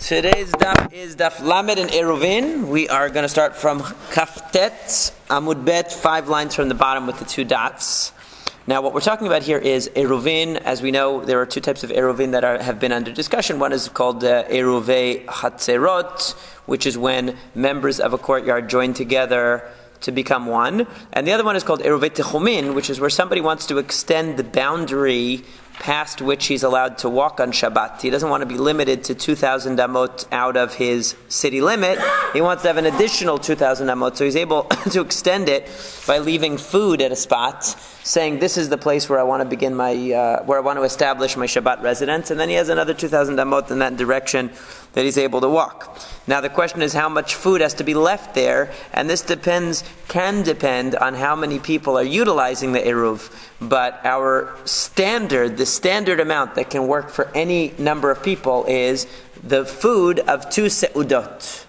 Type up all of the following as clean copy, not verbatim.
Today's daf is daf Lamed and Eruvin. We are going to start from Kaftet, Amud Bet, 5 lines from the bottom with the 2 dots. Now what we're talking about here is Eruvin. As we know, there are 2 types of Eruvin that have been under discussion. One is called Eruvei Hatzerot, which is when members of a courtyard join together to become one. And the other one is called Eruvei Techumin, which is where somebody wants to extend the boundary past which he's allowed to walk on Shabbat. He doesn't want to be limited to 2,000 amot out of his city limit. He wants to have an additional 2,000 amot, so he's able to extend it by leaving food at a spot, saying this is the place where I want to begin my, where I want to establish my Shabbat residence, and then he has another 2,000 amot in that direction that he's able to walk. Now the question is how much food has to be left there, and this can depend on how many people are utilizing the Eruv. But our standard, the standard amount that can work for any number of people is the food of 2 seudot.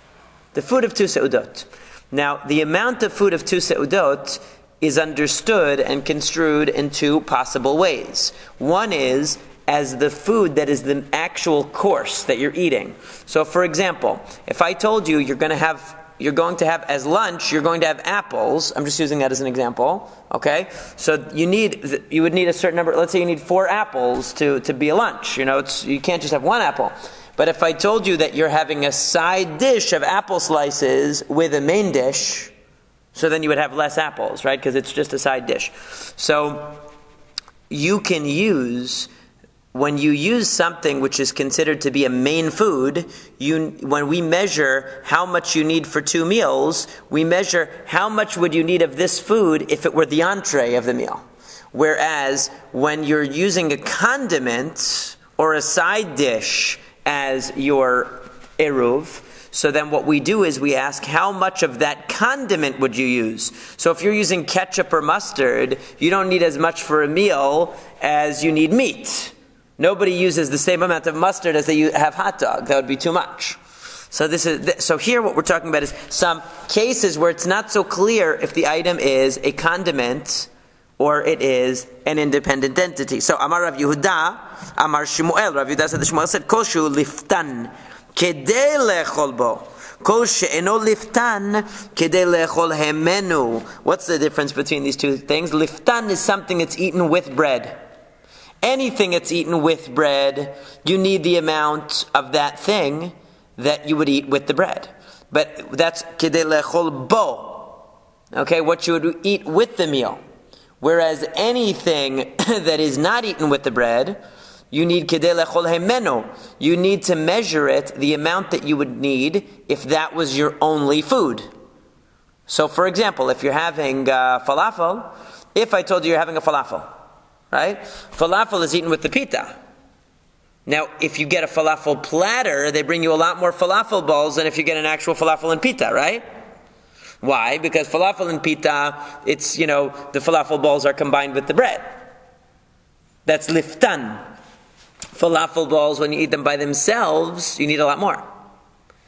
The food of 2 seudot. Now the amount of food of 2 seudot is understood and construed in 2 possible ways. One is as the food that is the actual course that you're eating. So for example, if I told you you're going to have as lunch, you're going to have apples. I'm just using that as an example. Okay? So you would need a certain number. Let's say you need 4 apples to be a lunch. You can't just have 1 apple. But if I told you that you're having a side dish of apple slices with a main dish, so then you would have less apples, right? Because it's just a side dish. So you can use, when you use something which is considered to be a main food, when we measure how much you need for 2 meals, we measure how much would you need of this food if it were the entree of the meal. Whereas when you're using a condiment or a side dish as your eruv, so then what we do is we ask how much of that condiment would you use. So if you're using ketchup or mustard, you don't need as much for a meal as you need meat. Nobody uses the same amount of mustard as they have hot dog. That would be too much. So here what we're talking about is some cases where it's not so clear if the item is a condiment or it is an independent entity. So Amar Rav Yehuda, Amar Shmuel. Rav Yehuda said the Shmuel said, Koshu liftan kedei lechol bo. Kol she'eno liftan kedei lechol hemenu. What's the difference between these 2 things? Liftan is something that's eaten with bread. Anything that's eaten with bread, you need the amount of that thing that you would eat with the bread. But that's kedei lechol bo. Okay, what you would eat with the meal. Whereas anything that is not eaten with the bread, you need kedei lechol hemenu. You need to measure it, the amount that you would need if that was your only food. So for example, if you're having falafel, if I told you you're having a falafel, right? Falafel is eaten with the pita. Now, if you get a falafel platter, they bring you a lot more falafel balls than if you get an actual falafel and pita, right? Why? Because falafel and pita, it's, the falafel balls are combined with the bread. That's liftan. Falafel balls, when you eat them by themselves, you need a lot more.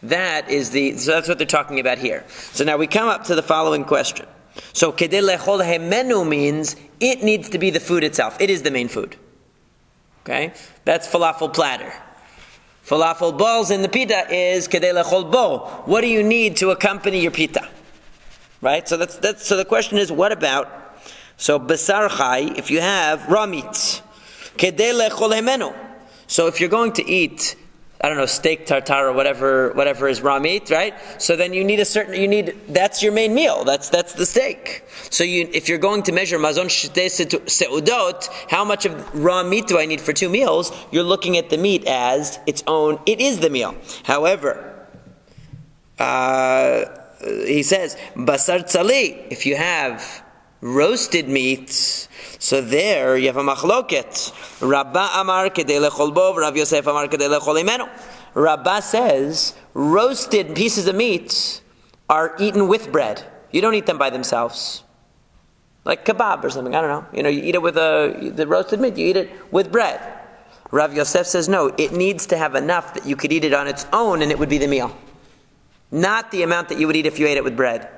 So that's what they're talking about here. So now we come up to the following question. So kedei lechol hemenu means it needs to be the food itself. It is the main food. Okay? That's falafel platter. Falafel balls in the pita is kedei lechol bo. What do you need to accompany your pita? Right? So so the question is, what about basar chai, if you have raw meats? Kedei lechol hemenu. So if you're going to eat, steak tartare or whatever is raw meat, right? So then that's your main meal. That's the steak. So if you're going to measure mazon shtei seudot, how much of raw meat do I need for 2 meals? You're looking at the meat as its own. It is the meal. However, he says basar tzali. If you have roasted meats, so there you have a machloket. Rabba amar kedei lechol bo, Rav Yosef amar kedei lechol hemenu. Rabba says roasted pieces of meat are eaten with bread. You don't eat them by themselves, like kebab or something. I don't know. You eat it with the roasted meat. You eat it with bread. Rav Yosef says no. It needs to have enough that you could eat it on its own, and it would be the meal, not the amount that you would eat if you ate it with bread.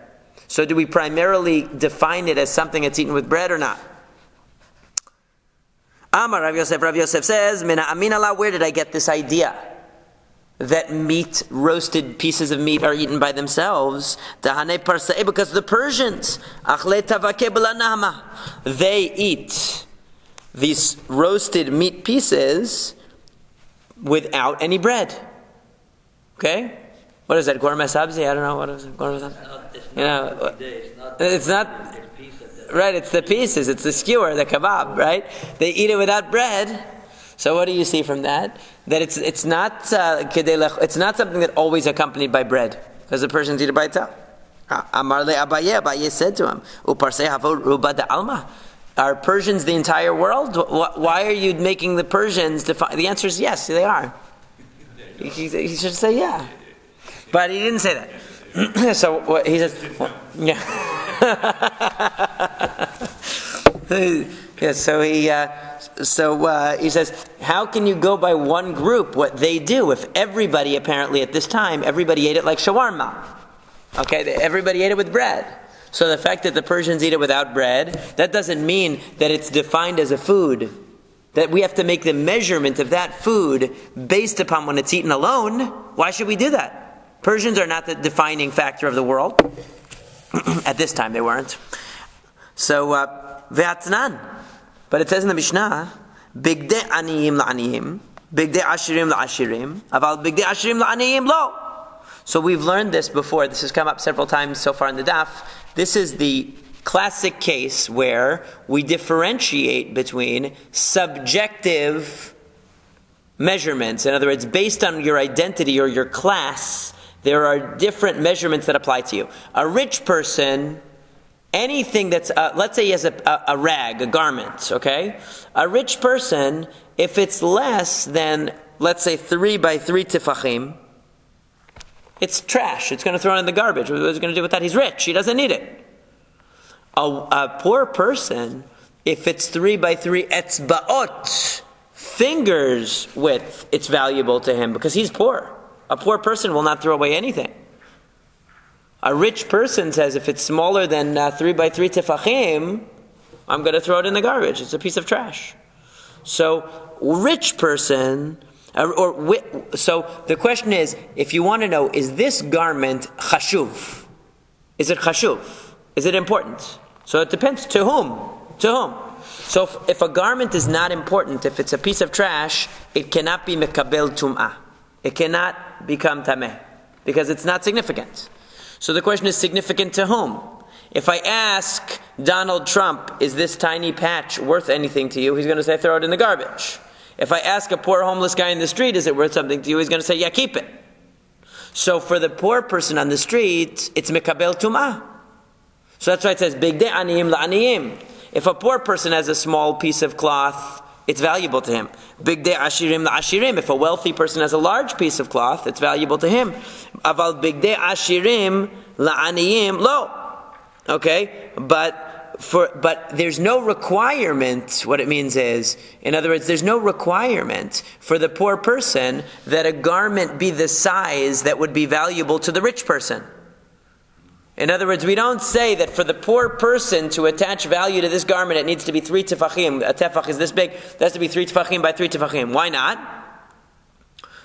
So do we primarily define it as something that's eaten with bread or not? Amar Rav Yosef says, Mina aminala, where did I get this idea? that roasted pieces of meat are eaten by themselves. Because the Persians, they eat these roasted meat pieces without any bread. Okay? What is that? Gourmet sabzi? I don't know. What is it? Gourmet sabzi? It's not. Right, it's the pieces. It's the skewer, the kebab, right? They eat it without bread. So what do you see from that? That it's not something that always accompanied by bread, because the Persians eat it by itself. Amar le Abaye, Abaye said to him, "Uparsei havod ruba de alma." Are Persians the entire world? Why are you making the Persians define? The answer is yes, they are. He should say yeah, but he didn't say that. So what he says, yeah. Yeah. So he says, how can you go by one group what they do if everybody apparently at this time everybody ate it like shawarma? Okay, everybody ate it with bread. So the fact that the Persians eat it without bread, that doesn't mean that it's defined as a food. That we have to make the measurement of that food based upon when it's eaten alone. Why should we do that? Persians are not the defining factor of the world. At this time they weren't. So, ve'atnan. But it says in the Mishnah, bigdei aniyim la'aniyim, bigdei ashirim la'ashirim, aval bigdei ashirim la'aniyim lo. So we've learned this before. This has come up several times so far in the daf. This is the classic case where we differentiate between subjective measurements. In other words, based on your identity or your class, there are different measurements that apply to you. A rich person, anything that's, let's say he has a rag, a garment, okay? A rich person, if it's less than, let's say, 3 by 3 tefachim, it's trash. It's going to throw it in the garbage. What's he going to do with that? He's rich. He doesn't need it. A poor person, if it's 3 by 3 etzbaot, fingers width, it's valuable to him because he's poor. A poor person will not throw away anything. A rich person says, if it's smaller than 3 by 3 tefachim, I'm going to throw it in the garbage. It's a piece of trash. So, rich person, so the question is, if you want to know, is this garment chashuv? Is it chashuv? Is it important? So it depends. To whom? To whom? So if a garment is not important, if it's a piece of trash, it cannot be mekabel tum'ah. It cannot become tameh, because it's not significant. So the question is, significant to whom? If I ask Donald Trump, is this tiny patch worth anything to you? He's going to say, throw it in the garbage. If I ask a poor homeless guy in the street, is it worth something to you? He's going to say, yeah, keep it. So for the poor person on the street, it's mekabel tum'ah. So that's why it says, bigdei aniyim la'aniyim. If a poor person has a small piece of cloth, it's valuable to him. Bigdei ashirim la'ashirim. If a wealthy person has a large piece of cloth, it's valuable to him. Aval bigdei ashirim la'aniyim lo. Okay? But there's no requirement. What it means is, in other words, there's no requirement for the poor person that a garment be the size that would be valuable to the rich person. In other words, we don't say that for the poor person to attach value to this garment, it needs to be 3 tefachim. A tefach is this big. It has to be 3 tefachim by 3 tefachim. Why not?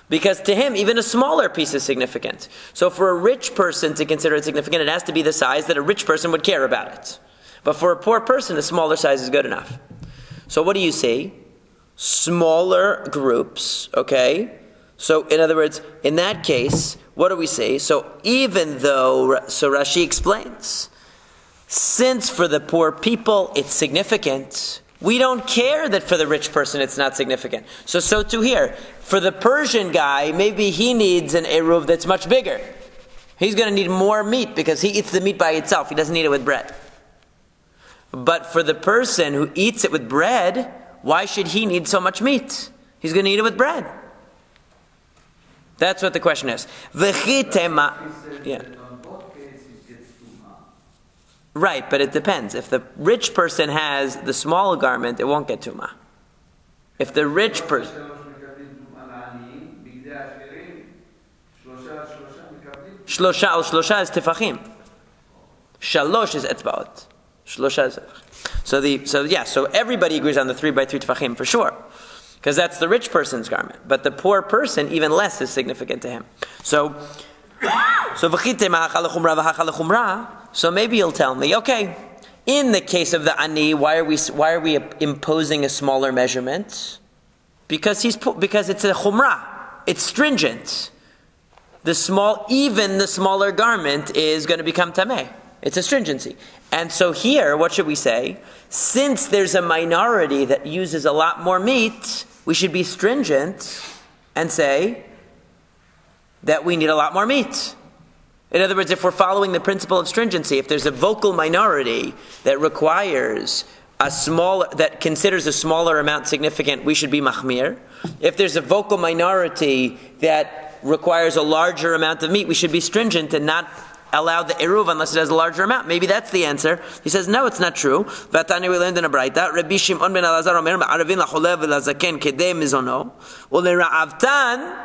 Because to him, even a smaller piece is significant. So for a rich person to consider it significant, it has to be the size that a rich person would care about it. But for a poor person, a smaller size is good enough. So what do you see? Smaller groups, okay? So in other words, in that case, what do we say? So even though, so Rashi explains, since for the poor people it's significant, we don't care that for the rich person it's not significant. So too here, for the Persian guy, maybe he needs an eruv that's much bigger. He's going to need more meat because he eats the meat by itself. He doesn't eat it with bread. But for the person who eats it with bread, why should he need so much meat? He's going to eat it with bread. That's what the question is. Yeah. Right, but it depends. If the rich person has the small garment, it won't get tumah. If the rich person... Shlosha is tefachim. Shalosh is etzbaot. Shlosha is... So everybody agrees on the 3 by 3 tefachim for sure. because that's the rich person's garment. But the poor person, even less is significant to him. So maybe you'll tell me, okay, in the case of the ani, why are we imposing a smaller measurement? Because it's a chumrah, it's stringent. Even the smaller garment is going to become tameh. It's a stringency. And so here, what should we say? Since there's a minority that uses a lot more meat, we should be stringent and say that we need a lot more meat. In other words, if we're following the principle of stringency, if there's a vocal minority that that considers a smaller amount significant, we should be machmir. If there's a vocal minority that requires a larger amount of meat, we should be stringent and not allow the eruv unless it has a larger amount. Maybe that's the answer. He says, no, it's not true. Vatani, we learned in a braita, Rabbi Shimon ben Elazar omer ma'arevin lacholev v'lazaken kedei mizono ulera'avtan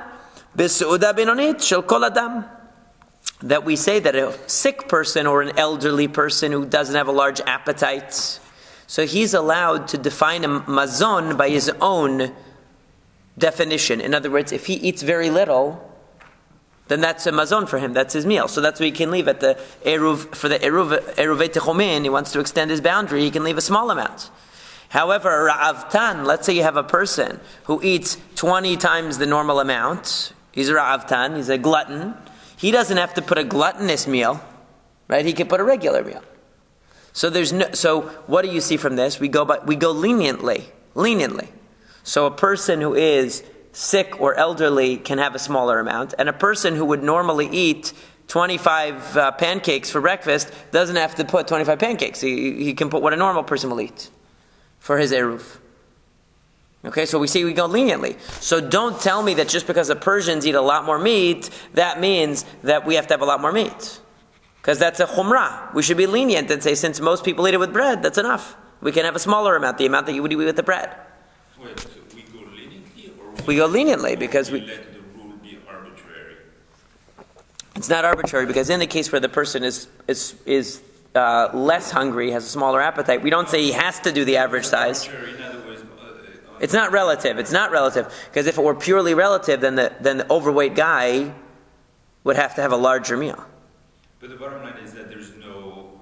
b'seuda benonit shel kol adam. That we say that a sick person or an elderly person who doesn't have a large appetite, so he's allowed to define a mazon by his own definition. In other words, if he eats very little, then that's a mazon for him. That's his meal. So that's what he can leave at the eruv. For the eruvei techomin, he wants to extend his boundary, he can leave a small amount. However, ra'avtan, let's say you have a person who eats 20 times the normal amount. He's a ra'avtan, he's a glutton. He doesn't have to put a gluttonous meal, right? He can put a regular meal. So So what do you see from this? We go leniently. So a person who is sick or elderly can have a smaller amount, and a person who would normally eat 25 pancakes for breakfast doesn't have to put 25 pancakes. He can put what a normal person will eat for his eruv. Okay, so we go leniently. So don't tell me that just because the Persians eat a lot more meat, that means that we have to have a lot more meat. Because that's a chumrah. We should be lenient and say, since most people eat it with bread, that's enough. We can have a smaller amount, the amount that you would eat with the bread. Wait, so we go leniently, or we go leniently because we let the rule be arbitrary? It's not arbitrary, because in the case where the person is less hungry, has a smaller appetite, we don't say he has to do the average size. It's not relative. Because if it were purely relative, then the overweight guy would have to have a larger meal. But the bottom line is that there's no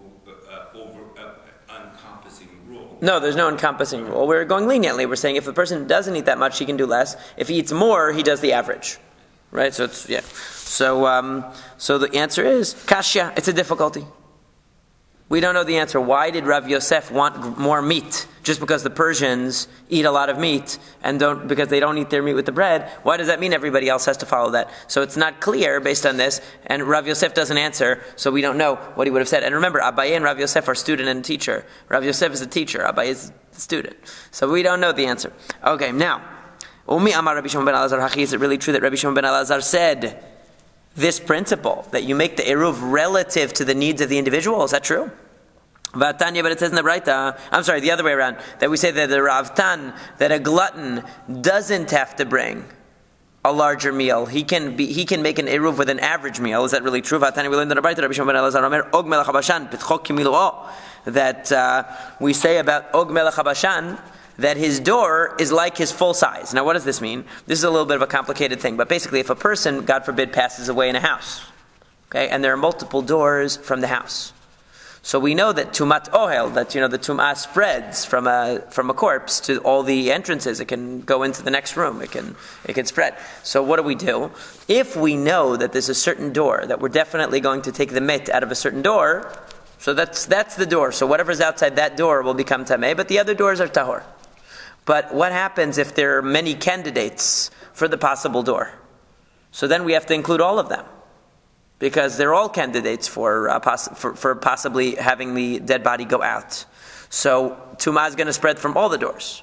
encompassing rule. No, there's no encompassing rule. We're going leniently. We're saying if the person doesn't eat that much, he can do less. If he eats more, he does the average. Right? So it's, yeah. So the answer is, kashya, it's a difficulty. We don't know the answer. Why did Rav Yosef want more meat? Just because the Persians eat a lot of meat because they don't eat their meat with the bread, why does that mean everybody else has to follow that? So it's not clear based on this, and Rav Yosef doesn't answer, so we don't know what he would have said. And remember, Abaye and Rav Yosef are student and teacher. Rav Yosef is a teacher, Abaye is the student. So we don't know the answer. Okay, now, Umi Amar Rabbi Shimon ben Elazar Hachi, is it really true that Rabbi Shimon ben Elazar said this principle, that you make the eruv relative to the needs of the individual? Is that true? Vatanya, but it says in the Braita, I'm sorry, the other way around, that we say that the Ravtan, that a glutton doesn't have to bring a larger meal. He can make an eruv with an average meal. Is that really true? Vatanya, we learned in the Braita, Rabbi Shimon ben Elazar Omer, Og melech habashan, pitchok kimilu'o, that we say about Og melech habashan, that his door is like his full size. Now what does this mean? This is a little bit of a complicated thing, but basically if a person, God forbid, passes away in a house, okay, and there are multiple doors from the house, so we know that tumat ohel, that the tumah spreads from a corpse to all the entrances. It can go into the next room. It can spread. So what do? If we know that there's a certain door that we're definitely going to take the mit out of a certain door, so that's the door. So whatever's outside that door will become tameh, but the other doors are tahor. But what happens if there are many candidates for the possible door? So then we have to include all of them, because they're all candidates for possibly having the dead body go out. So Tumah is going to spread from all the doors.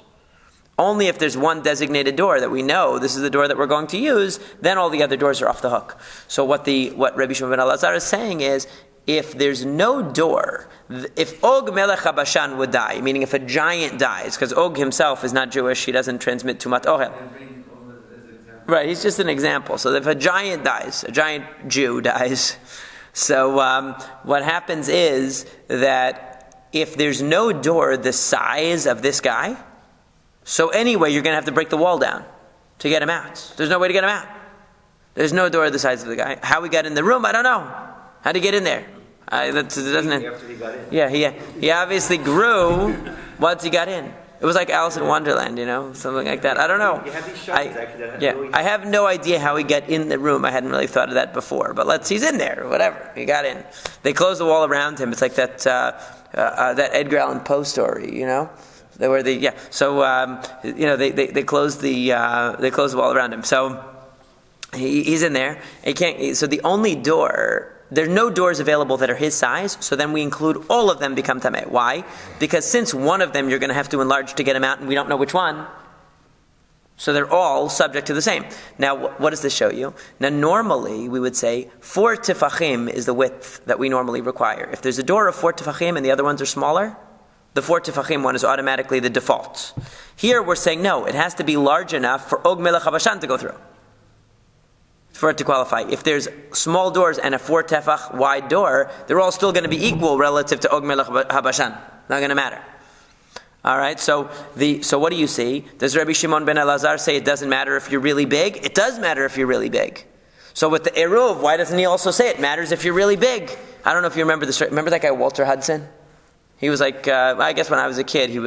Only if there's one designated door that we know this is the door that we're going to use, then all the other doors are off the hook. So what Rabbi Shimon ben Elazar is saying is, if there's no door, if Og Melech HaBashan would die, meaning if a giant dies, because Og himself is not Jewish, he doesn't transmit Tumat Ohel. Right, he's just an example. So if a giant dies, a giant Jew dies, so what happens is that if there's no door the size of this guy, So anyway, you're going to have to break the wall down to get him out. There's no way to get him out. There's no door the size of the guy. How he got in the room, I don't know. How did he get in there? After he got in. Yeah, he obviously grew once he got in. It was like Alice in Wonderland, something like that. I don't know. I have no idea how he got in the room. I hadn't really thought of that before. But he's in there, whatever. He got in. They closed the wall around him. It's like that Edgar Allan Poe story, where they closed the wall around him. So he's in there. He can't. So the only door. There are no doors available that are his size, so then we include all of them become tameh. Why? Because since one of them you're going to have to enlarge to get him out, and we don't know which one, so they're all subject to the same. Now, what does this show you? Now, normally we would say 4 tefachim is the width that we normally require. If there's a door of 4 tefachim and the other ones are smaller, the 4 tefachim one is automatically the default. Here we're saying no, it has to be large enough for Og Melech HaBashan to go through, for it to qualify. If there's small doors and a 4 tefach wide door, they're all still going to be equal relative to Og Melech HaBashan. Not going to matter. All right. So what do you see? Does Rabbi Shimon ben Elazar say it doesn't matter if you're really big? It does matter if you're really big. So with the Eruv, why doesn't he also say it matters if you're really big? I don't know if you remember this. Remember that guy Walter Hudson? He was like, I guess when I was a kid, he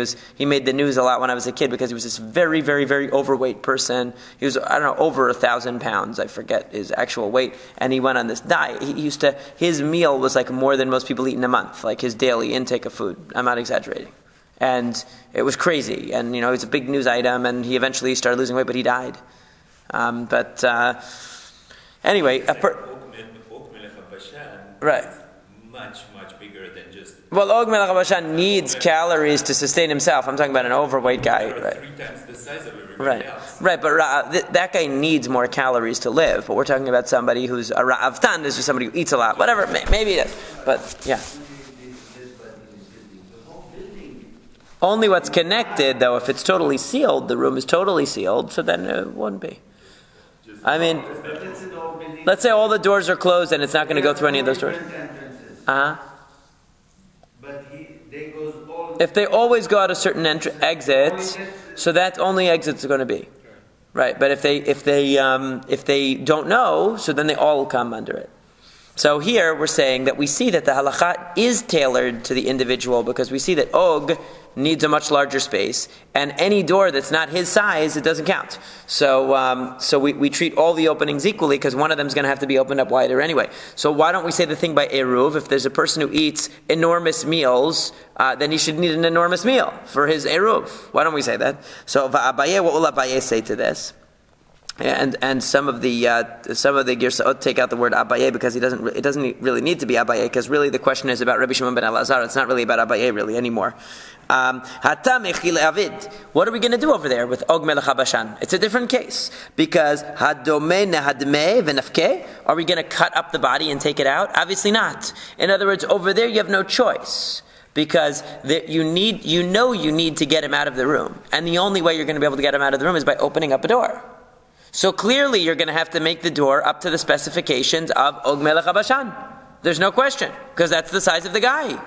made the news a lot when I was a kid because he was this very, very, very overweight person. He was, over 1,000 pounds. I forget his actual weight. And he went on this diet. His meal was like more than most people eat in a month, like his daily intake of food. I'm not exaggerating. And it was crazy. And, it was a big news item. And he eventually started losing weight, but he died. Anyway. Right. Much bigger than just... Well, Og Melech HaBashan needs calories to sustain himself. I'm talking about an overweight guy. Right. 3 times the size of everybody else. Right, but that guy needs more calories to live. But we're talking about somebody who's a Ra'avtan, is just somebody who eats a lot. Whatever, maybe it is. But, yeah. Only what's connected, though, if it's totally sealed, the room is totally sealed, so then it wouldn't be. I mean, let's say all the doors are closed and it's not going to go through any of those doors. But they goes all. If they always go out a certain exit, so that's only exits are going to be, right? But if they don't know, so then they all come under it. So here we're saying that we see that the halakha is tailored to the individual because we see that Og needs a much larger space, and any door that's not his size, it doesn't count. So we treat all the openings equally because one of them is going to have to be opened up wider anyway. So why don't we say the thing by Eruv? If there's a person who eats enormous meals, then he should need an enormous meal for his Eruv. Why don't we say that? So Abaye, what will Abaye say to this? And some of the Girsaot take out the word Abaye because it doesn't really need to be Abaye because really the question is about Rabbi Shimon ben Elazar. It's not really about Abaye really anymore. What are we going to do over there with Og Melech HaBashan? It's a different case because Hadome nehadme v'nafke. Are we going to cut up the body and take it out? Obviously not. In other words, over there you have no choice. Because you need to get him out of the room. And the only way you're going to be able to get him out of the room is by opening up a door. So clearly you're going to have to make the door up to the specifications of Og Melech HaBashan. There's no question, because that's the size of the guy.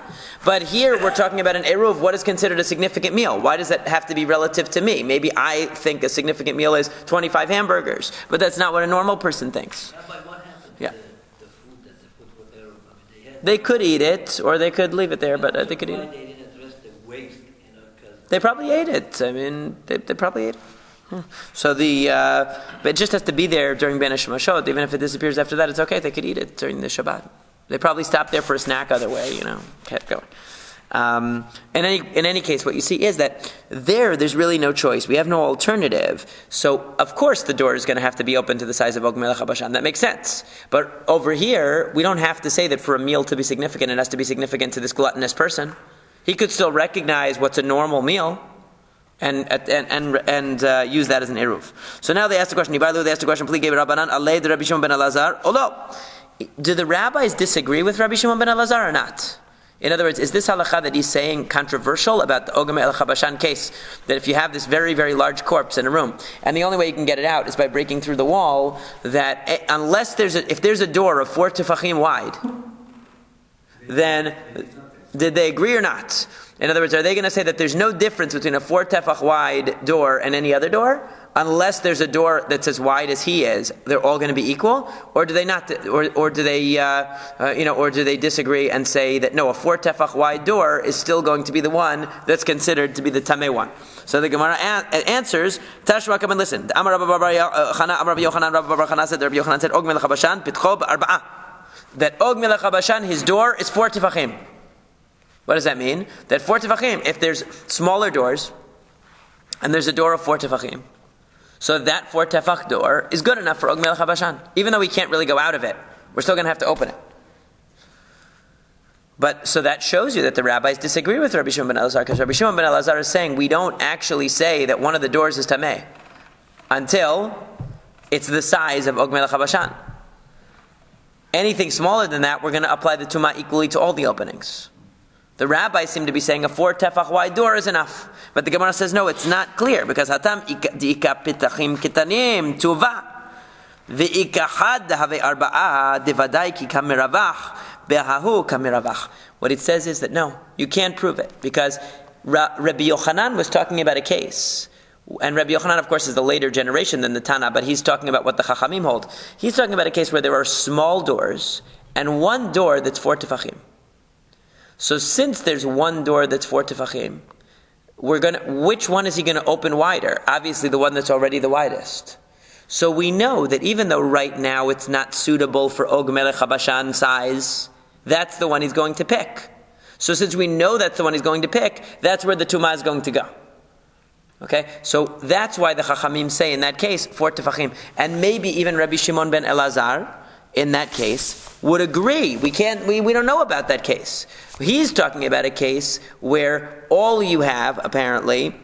But here we're talking about an Eruv. What is considered a significant meal? Why does that have to be relative to me? Maybe I think a significant meal is 25 hamburgers, but that's not what a normal person thinks. But what happened Yeah. to the food that's put for Eruv? They could eat it, or they could leave it there, but they could eat it. They didn't address the waste, because They probably ate it. I mean, they probably ate it. So but it just has to be there during Ben Hashemashot. Even if it disappears after that, it's okay. They could eat it during the Shabbat. They probably stopped there for a snack other way, kept going. In any case, what you see is that there's really no choice. We have no alternative. So, of course, the door is going to have to be open to the size of Og Melech HaBashan. That makes sense. But over here, we don't have to say that for a meal to be significant, it has to be significant to this gluttonous person. He could still recognize what's a normal meal and use that as an eruv. So now they asked the question. They asked the question. Rabbi Shimon ben Elazar. Do the rabbis disagree with Rabbi Shimon ben Elazar or not? In other words, is this halakha that he's saying controversial about the Og Melech HaBashan case? That if you have this very, very large corpse in a room, and the only way you can get it out is by breaking through the wall, that if there's a door of 4 tefachim wide, then did they agree or not? In other words, are they going to say that there's no difference between a 4 tefach wide door and any other door? Unless there's a door that's as wide as he is, they're all going to be equal, or do they not? Or do they, or do they disagree and say that no, a 4 tefach wide door is still going to be the one that's considered to be the tameh one? So the Gemara answers, Tashma, come and listen. Amar Rabbi Yochanan, Rabbi Yochanan said, Rabbi Yochanan said, Og melech habashan pitcho b'arba'ah. That Og melech habashan, his door is 4 tefachim. What does that mean? That 4 tefachim, if there's smaller doors, and there's a door of 4 tefachim, so that 4 tefach door is good enough for Og melech habashan. Even though we can't really go out of it, we're still going to have to open it. But so that shows you that the rabbis disagree with Rabbi Shimon ben Elazar, because Rabbi Shimon ben Elazar is saying we don't actually say that one of the doors is tameh until it's the size of Og melech habashan. Anything smaller than that, we're going to apply the tumah equally to all the openings. The rabbis seem to be saying a 4 tefach wide door is enough. But the Gemara says, no, it's not clear, because hatam di'ika pitachim kitanim tuva ve'ika had have arba'a devadai ki kameravach be'ahu kameravach. What it says is that no, you can't prove it, because Rabbi Yochanan was talking about a case, and Rabbi Yochanan, of course, is the later generation than the Tana, but he's talking about what the Chachamim hold. He's talking about a case where there are small doors and one door that's 4 tefachim. So since there's one door that's 4 tefachim, which one is he going to open wider? Obviously the one that's already the widest. So we know that even though right now it's not suitable for Og melech habashan size, that's the one he's going to pick. So since we know that's the one he's going to pick, that's where the tumah is going to go. Okay, so that's why the Chachamim say in that case 4 tefachim, and maybe even Rabbi Shimon ben Elazar in that case would agree. We don't know about that case. He's talking about a case where all you have, apparently,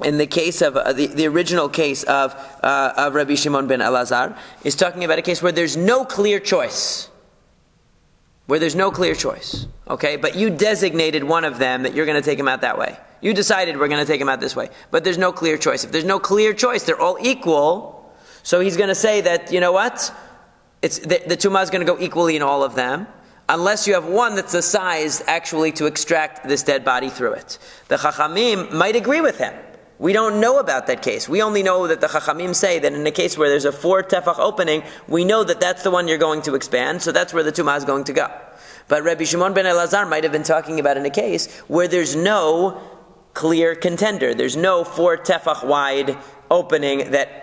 in the case of the original case of Rabbi Shimon ben Elazar, is talking about a case where there's no clear choice. Okay, but you designated one of them that you're going to take him out that way. You decided we're going to take him out this way, but there's no clear choice. If there's no clear choice, they're all equal. So he's going to say that, you know what? The tumah is going to go equally in all of them, unless you have one that's the size actually to extract this dead body through it. The Chachamim might agree with him. We don't know about that case. We only know that the Chachamim say that in a case where there's a 4 tefach opening, we know that that's the one you're going to expand, so that's where the tumah is going to go. But Rabbi Shimon ben Elazar might have been talking about in a case where there's no clear contender. There's no 4 tefach wide opening that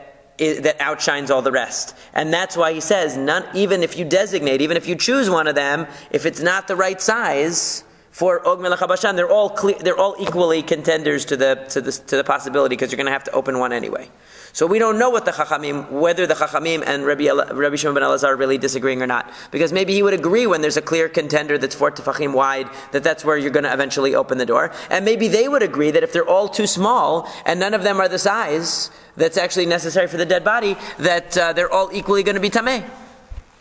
outshines all the rest. And that's why he says, even if you choose one of them, if it's not the right size for Og melech habashan, they're all equally contenders to the possibility, because you're going to have to open one anyway. So we don't know whether the Chachamim and Rabbi Shimon ben Elazar are really disagreeing or not, because maybe he would agree when there's a clear contender that's 4 tefachim wide, that's where you're going to eventually open the door, and maybe they would agree that if they're all too small and none of them are the size that's actually necessary for the dead body, that they're all equally going to be tameh.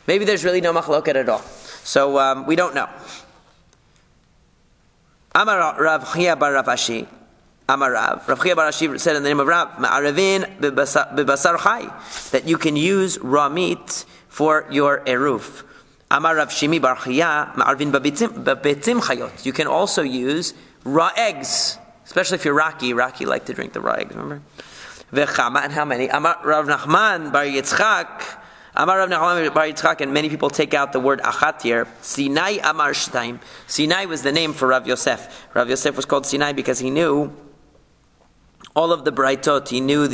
Maybe there's really no machloket at all. So we don't know. Amar Rav Chia bar Rav Ashi. Amar Rav Chia bar Ashi said in the name of Rav, Ma'arevin bebasar chai, that you can use raw meat for your eruv. Amar Rav Shimi bar Chia, Ma'arevin bebetzim chayot. You can also use raw eggs, especially if you're Rocky like to drink the raw eggs, remember? V'chama, and how many? Amar Rav Nachman bar Yitzchak, Amar Rav Nachman bar Yitzchak, and many people take out the word achat here. Sinai Amar Shtaim. Sinai was the name for Rav Yosef. Rav Yosef was called Sinai because he knew all of the braitot. He knew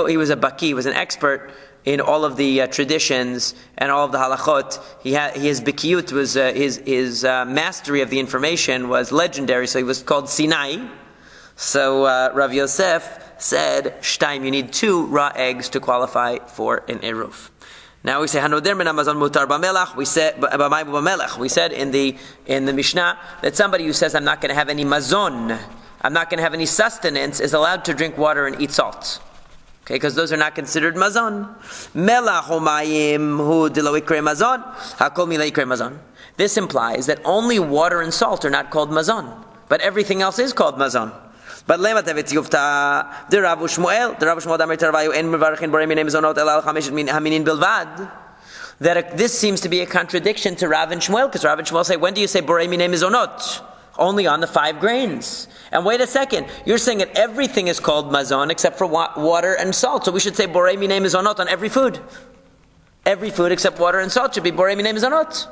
he was a baki. He was an expert in all of the traditions and all of the halachot. His bikiyut was his mastery of the information was legendary. So he was called Sinai. So Rav Yosef said, Shtaim, you need 2 raw eggs to qualify for an eruv. Now we say, Hanoder min hamazon mutar b'melach. We said b'may b'melach. We said in the Mishnah that somebody who says, I'm not going to have any mazon, I'm not going to have any sustenance, is allowed to drink water and eat salt. Okay, because those are not considered mazon. Melach umayim hu delo ikre mazon, hakol mila ikre mazon. This implies that only water and salt are not called mazon, but everything else is called mazon. But lema tevet yufta the Rav Shmuel damar tarvayu en mevarchin borei minei mezonot el al chamesh haminin bilvad. That this seems to be a contradiction to Rav and Shmuel, because Rav and Shmuel say, when do you say borei minei mezonot? Only on the 5 grains. And wait a second, you're saying that everything is called mazon except for water and salt. So we should say borei minei mizonot on every food. Every food except water and salt should be borei minei mizonot.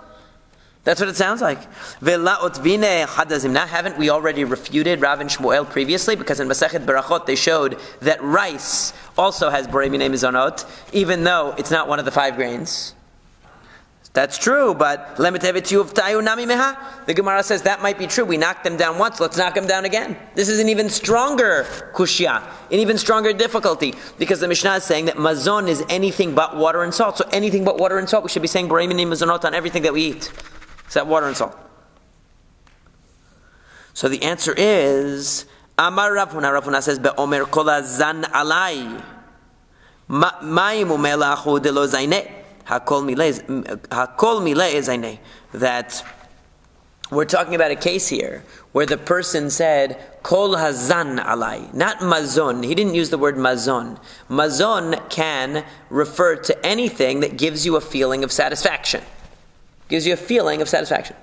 That's what it sounds like. Haven't we already refuted Rav and Shmuel previously? Because in Masekhet Berachot they showed that rice also has borei minei mizonot, even though it's not one of the 5 grains. That's true, but the Gemara says that might be true. We knocked them down once, let's knock them down again. This is an even stronger kushya, an even stronger difficulty, because the Mishnah is saying that mazon is anything but water and salt. So anything but water and salt, we should be saying borei minei mizonot on everything that we eat, except water and salt. So the answer is, Amar Rav Huna. Rav Huna says, Be'omer kol hazan alai, ma'im u'melachu delo zayneh. Hakol mileh is zayneh. That we're talking about a case here where the person said kol hazan alai, not mazon. He didn't use the word mazon. Mazon can refer to anything that gives you a feeling of satisfaction. Gives you a feeling of satisfaction.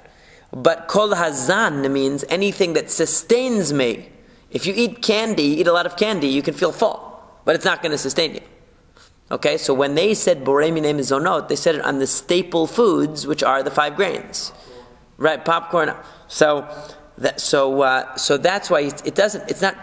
But kol hazan means anything that sustains me. If you eat a lot of candy, you can feel full, but it's not going to sustain you. Okay, so when they said borei minei mizonot, they said it on the staple foods, which are the 5 grains, right? Popcorn. So that's why it doesn't. It's not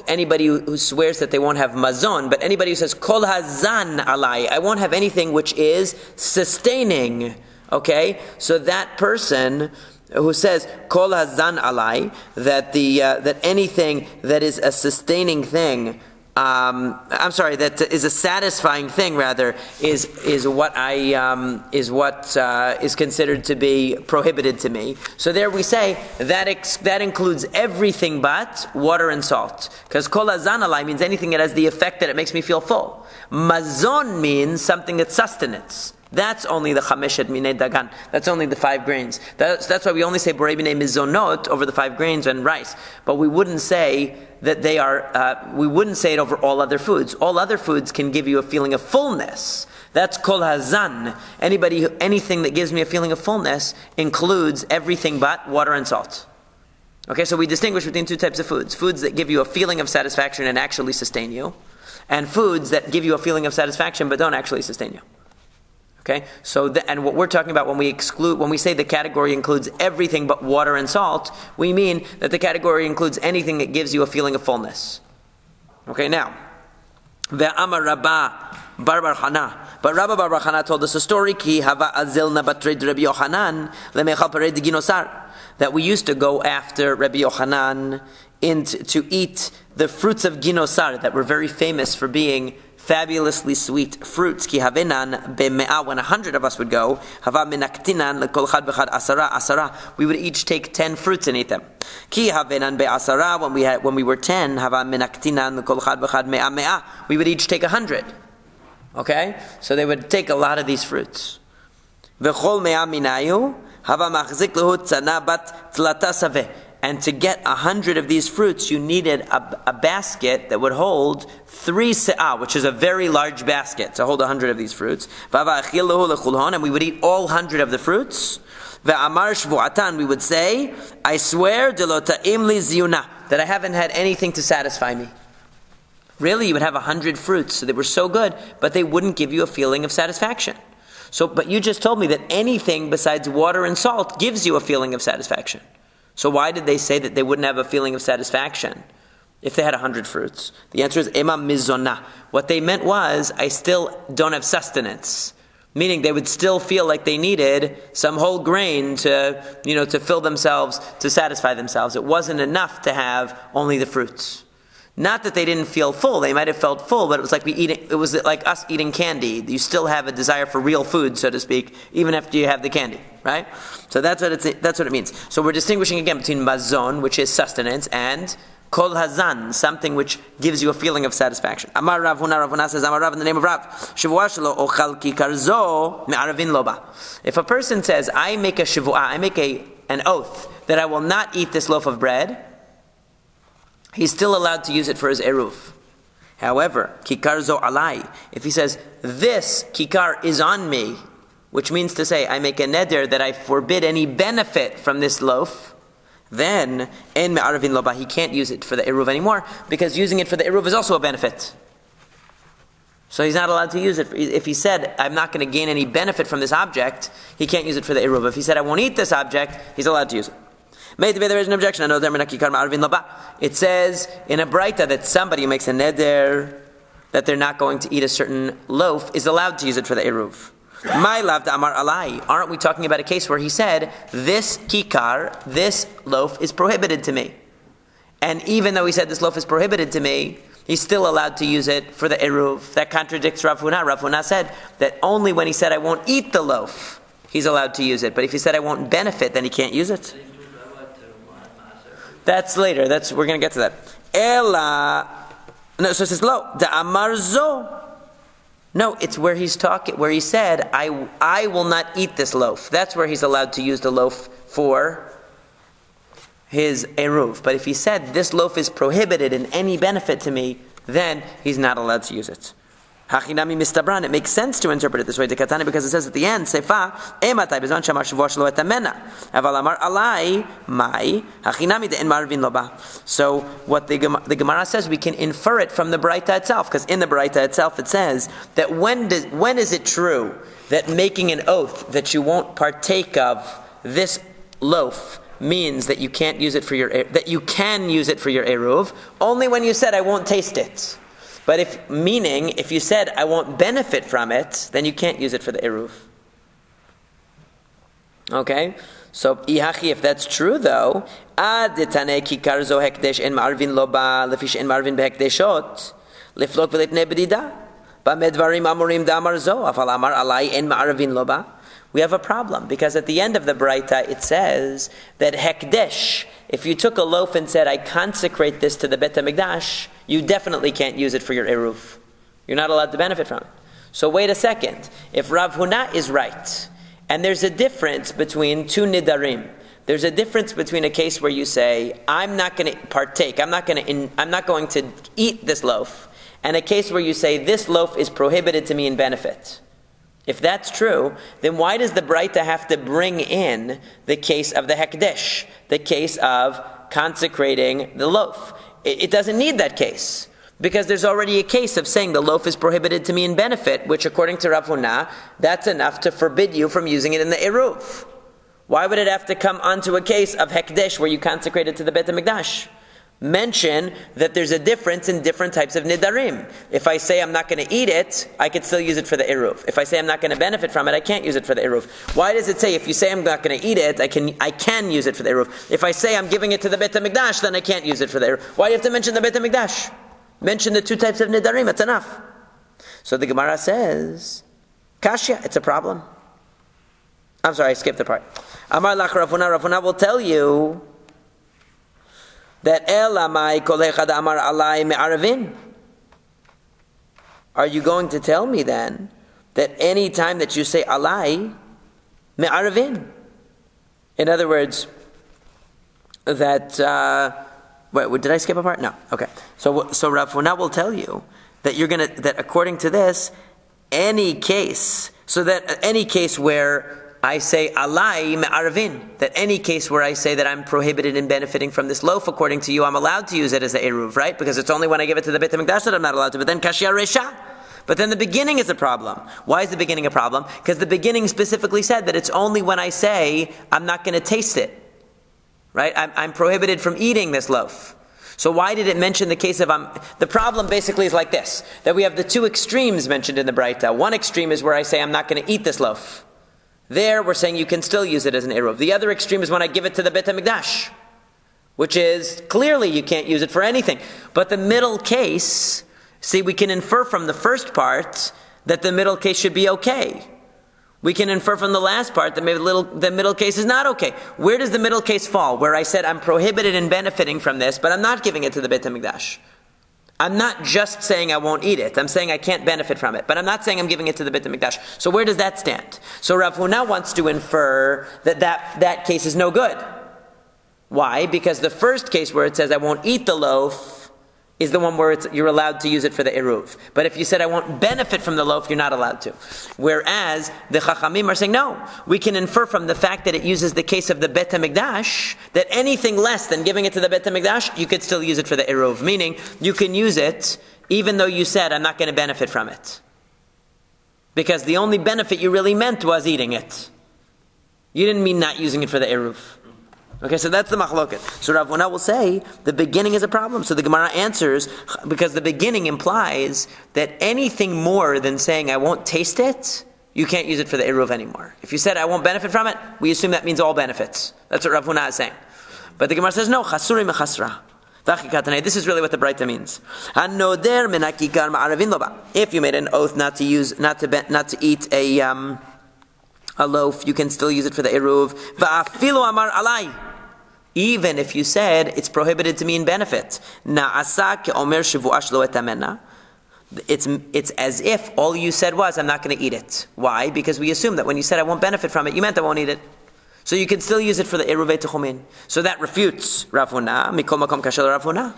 anybody who swears that they won't have mazon, but anybody who says kol hazan alai, I won't have anything which is sustaining. Okay, so that person who says kol hazan alai, that that anything that is a sustaining thing. That is a satisfying thing. Rather, is what is considered to be prohibited to me. So there we say that includes everything but water and salt, because kol hazan alai means anything that has the effect that it makes me feel full. Mazon means something that sustenance. That's only the chameshet minei dagan. That's only the 5 grains. That's why we only say borei minei mizonot over the 5 grains and rice. But we wouldn't say that they are. We wouldn't say it over all other foods. All other foods can give you a feeling of fullness. That's kol hazan. Anything that gives me a feeling of fullness includes everything but water and salt. Okay, so we distinguish between 2 types of foods: foods that give you a feeling of satisfaction and actually sustain you, and foods that give you a feeling of satisfaction but don't actually sustain you. Okay, so and what we're talking about when we say the category includes everything but water and salt, we mean that the category includes anything that gives you a feeling of fullness. Okay, now, ve'amar Rabba bar bar Chana, but Rabba bar bar Chana told us a story ki hava azilna batred Rabbi Yochanan lemechal pared ginosar, that we used to go after Rabbi Yochanan to eat the fruits of ginosar that were very famous for being fabulously sweet fruits. Ki havenan be'me'ah, when 100 of us would go, hava menaktinan lekol chad b'chad asara, we would each take 10 fruits and eat them. Ki havenan be'asara, when we were 10, hava menaktinan lekol chad b'chad me'ah, we would each take 100. Okay, so they would take a lot of these fruits. V'chol me'ah minayu hava machzik lehu tzana bat tlata saveh. And to get 100 of these fruits, you needed a basket that would hold 3 se'ah, which is a very large basket, to hold 100 of these fruits. And we would eat all 100 of the fruits. We would say, I swear, that I haven't had anything to satisfy me. Really, you would have 100 fruits, so they were so good, but they wouldn't give you a feeling of satisfaction. But you just told me that anything besides water and salt gives you a feeling of satisfaction. So why did they say that they wouldn't have a feeling of satisfaction if they had 100 fruits? The answer is ema mizona. What they meant was, I still don't have sustenance. Meaning they would still feel like they needed some whole grain to fill themselves, to satisfy themselves. It wasn't enough to have only the fruits. Not that they didn't feel full; they might have felt full, but it was like it was like us eating candy. You still have a desire for real food, so to speak, even after you have the candy, right? So that's what it means. So we're distinguishing again between mazon, which is sustenance, and kol hazan, something which gives you a feeling of satisfaction. Amar Rav Huna says, Amar Rav in the name of Rav, Shavua shelo ochal kikarzo me'aravin loba. If a person says, I make a shavua, I make an oath that I will not eat this loaf of bread, he's still allowed to use it for his eruv. However, kikar zo alai, if he says, this kikar is on me, which means to say, I make a neder that I forbid any benefit from this loaf, then en me'arvin loba, he can't use it for the eruv anymore, because using it for the eruv is also a benefit. So he's not allowed to use it. If he said, I'm not going to gain any benefit from this object, he can't use it for the eruv. If he said, I won't eat this object, he's allowed to use it. There is an objection. It says in a braita that somebody who makes a neder that they're not going to eat a certain loaf is allowed to use it for the eruv. My lav amar alai. Aren't we talking about a case where he said, this kikar, this loaf is prohibited to me? And even though he said this loaf is prohibited to me, he's still allowed to use it for the eruv. That contradicts Rav Huna. Rav Huna said that only when he said, I won't eat the loaf, he's allowed to use it. But if he said, I won't benefit, then he can't use it. That's later. We're going to get to that. So it says, lo, da amar zo. No, it's where he's talking, where he said, I will not eat this loaf. That's where he's allowed to use the loaf for his eruv. But if he said, this loaf is prohibited in any benefit to me, then he's not allowed to use it. Hachinami mistabran. It makes sense to interpret it this way to Katani, because it says at the end, Sefa, Ematai bezman shamar shavua shelo et amena. Aval amar alai, mai, hachinami de en marvin loba. So what the Gemara says, we can infer it from the Braita itself, because in the Braita itself it says that when is it true that making an oath that you won't partake of this loaf means that you can't use it for that you can use it for your eruv? Only when you said, I won't taste it. But if you said, I won't benefit from it, then you can't use it for the eruv. Okay? So, ihachi, if that's true though, ad detane kikar zo hekdesh en marvin loba, lefish en marvin behekdeshot, liflok veletne bedida, ba medvarim amurim damar zo, afal amar alai en marvin loba. We have a problem, because at the end of the Braita it says that hekdesh, if you took a loaf and said, I consecrate this to the Bet HaMikdash, you definitely can't use it for your eruv. You're not allowed to benefit from it. So wait a second. If Rav Huna is right, and there's a difference between two nidarim, there's a difference between a case where you say, I'm not going to partake, I'm not going to eat this loaf, and a case where you say, this loaf is prohibited to me in benefit. If that's true, then why does the Braita have to bring in the case of the Hekdesh, the case of consecrating the loaf? It doesn't need that case, because there's already a case of saying the loaf is prohibited to me in benefit, which according to Rav Huna, that's enough to forbid you from using it in the Eruv. Why would it have to come onto a case of Hekdesh where you consecrate it to the Bet HaMikdash? Mention that there's a difference in different types of nidarim. If I say I'm not going to eat it, I could still use it for the eruv. If I say I'm not going to benefit from it, I can't use it for the eruv. Why does it say if you say I'm not going to eat it, I can use it for the eruv? If I say I'm giving it to the Bet HaMikdash, then I can't use it for the eruv. Why do you have to mention the Bet HaMikdash? Mention the two types of nidarim. It's enough. So the Gemara says, Kashya, it's a problem. I'm sorry, I skipped the part. Amar lach Rav Huna. Rav Huna will tell you that elamai kol echad amar alai me'arvin. Are you going to tell me then that any time that you say alai me'arvin, in other words, that wait, did I skip a part? No. Okay. So Rav Huna will tell you that that according to this, any case where I say alai me'arvin, that any case where I say that I'm prohibited in benefiting from this loaf, according to you, I'm allowed to use it as an eruv, right? Because it's only when I give it to the Beit HaMikdash that I'm not allowed to. But then kashya resha. But then the beginning is a problem. Why is the beginning a problem? Because the beginning specifically said that it's only when I say I'm not going to taste it, right? I'm prohibited from eating this loaf. So why did it mention the case of the problem basically is like this, that we have the two extremes mentioned in the Braita. One extreme is where I say I'm not going to eat this loaf. There, we're saying you can still use it as an eruv. The other extreme is when I give it to the Bet HaMikdash, which is clearly you can't use it for anything. But the middle case, see, we can infer from the first part that the middle case should be okay. We can infer from the last part that the middle case is not okay. Where does the middle case fall? Where I said I'm prohibited in benefiting from this, but I'm not giving it to the Bet HaMikdash. I'm not just saying I won't eat it. I'm saying I can't benefit from it. But I'm not saying I'm giving it to the Bet HaMikdash. So where does that stand? So Rav Huna wants to infer that case is no good. Why? Because the first case where it says I won't eat the loaf is the one where you're allowed to use it for the eruv. But if you said I won't benefit from the loaf, you're not allowed to. Whereas the Chachamim are saying no, we can infer from the fact that it uses the case of the Bet HaMikdash that anything less than giving it to the Bet HaMikdash, you could still use it for the eruv. Meaning you can use it even though you said I'm not going to benefit from it, because the only benefit you really meant was eating it. You didn't mean not using it for the eruv. Okay, so that's the machloket. So Rav Huna will say the beginning is a problem. So the Gemara answers, because the beginning implies that anything more than saying I won't taste it, you can't use it for the eruv anymore. If you said I won't benefit from it, we assume that means all benefits. That's what Rav Huna is saying. But the Gemara says no, chasuri mechasra. This is really what the Braita means. If you made an oath not to eat a loaf, you can still use it for the eruv. Va'afilu amar alai. Even if you said it's prohibited to me in benefit. It's as if all you said was I'm not going to eat it. Why? Because we assume that when you said I won't benefit from it, you meant I won't eat it. So you can still use it for the eruv techumin. So that refutes Rav Huna. Mikol makom kashel Rav Huna.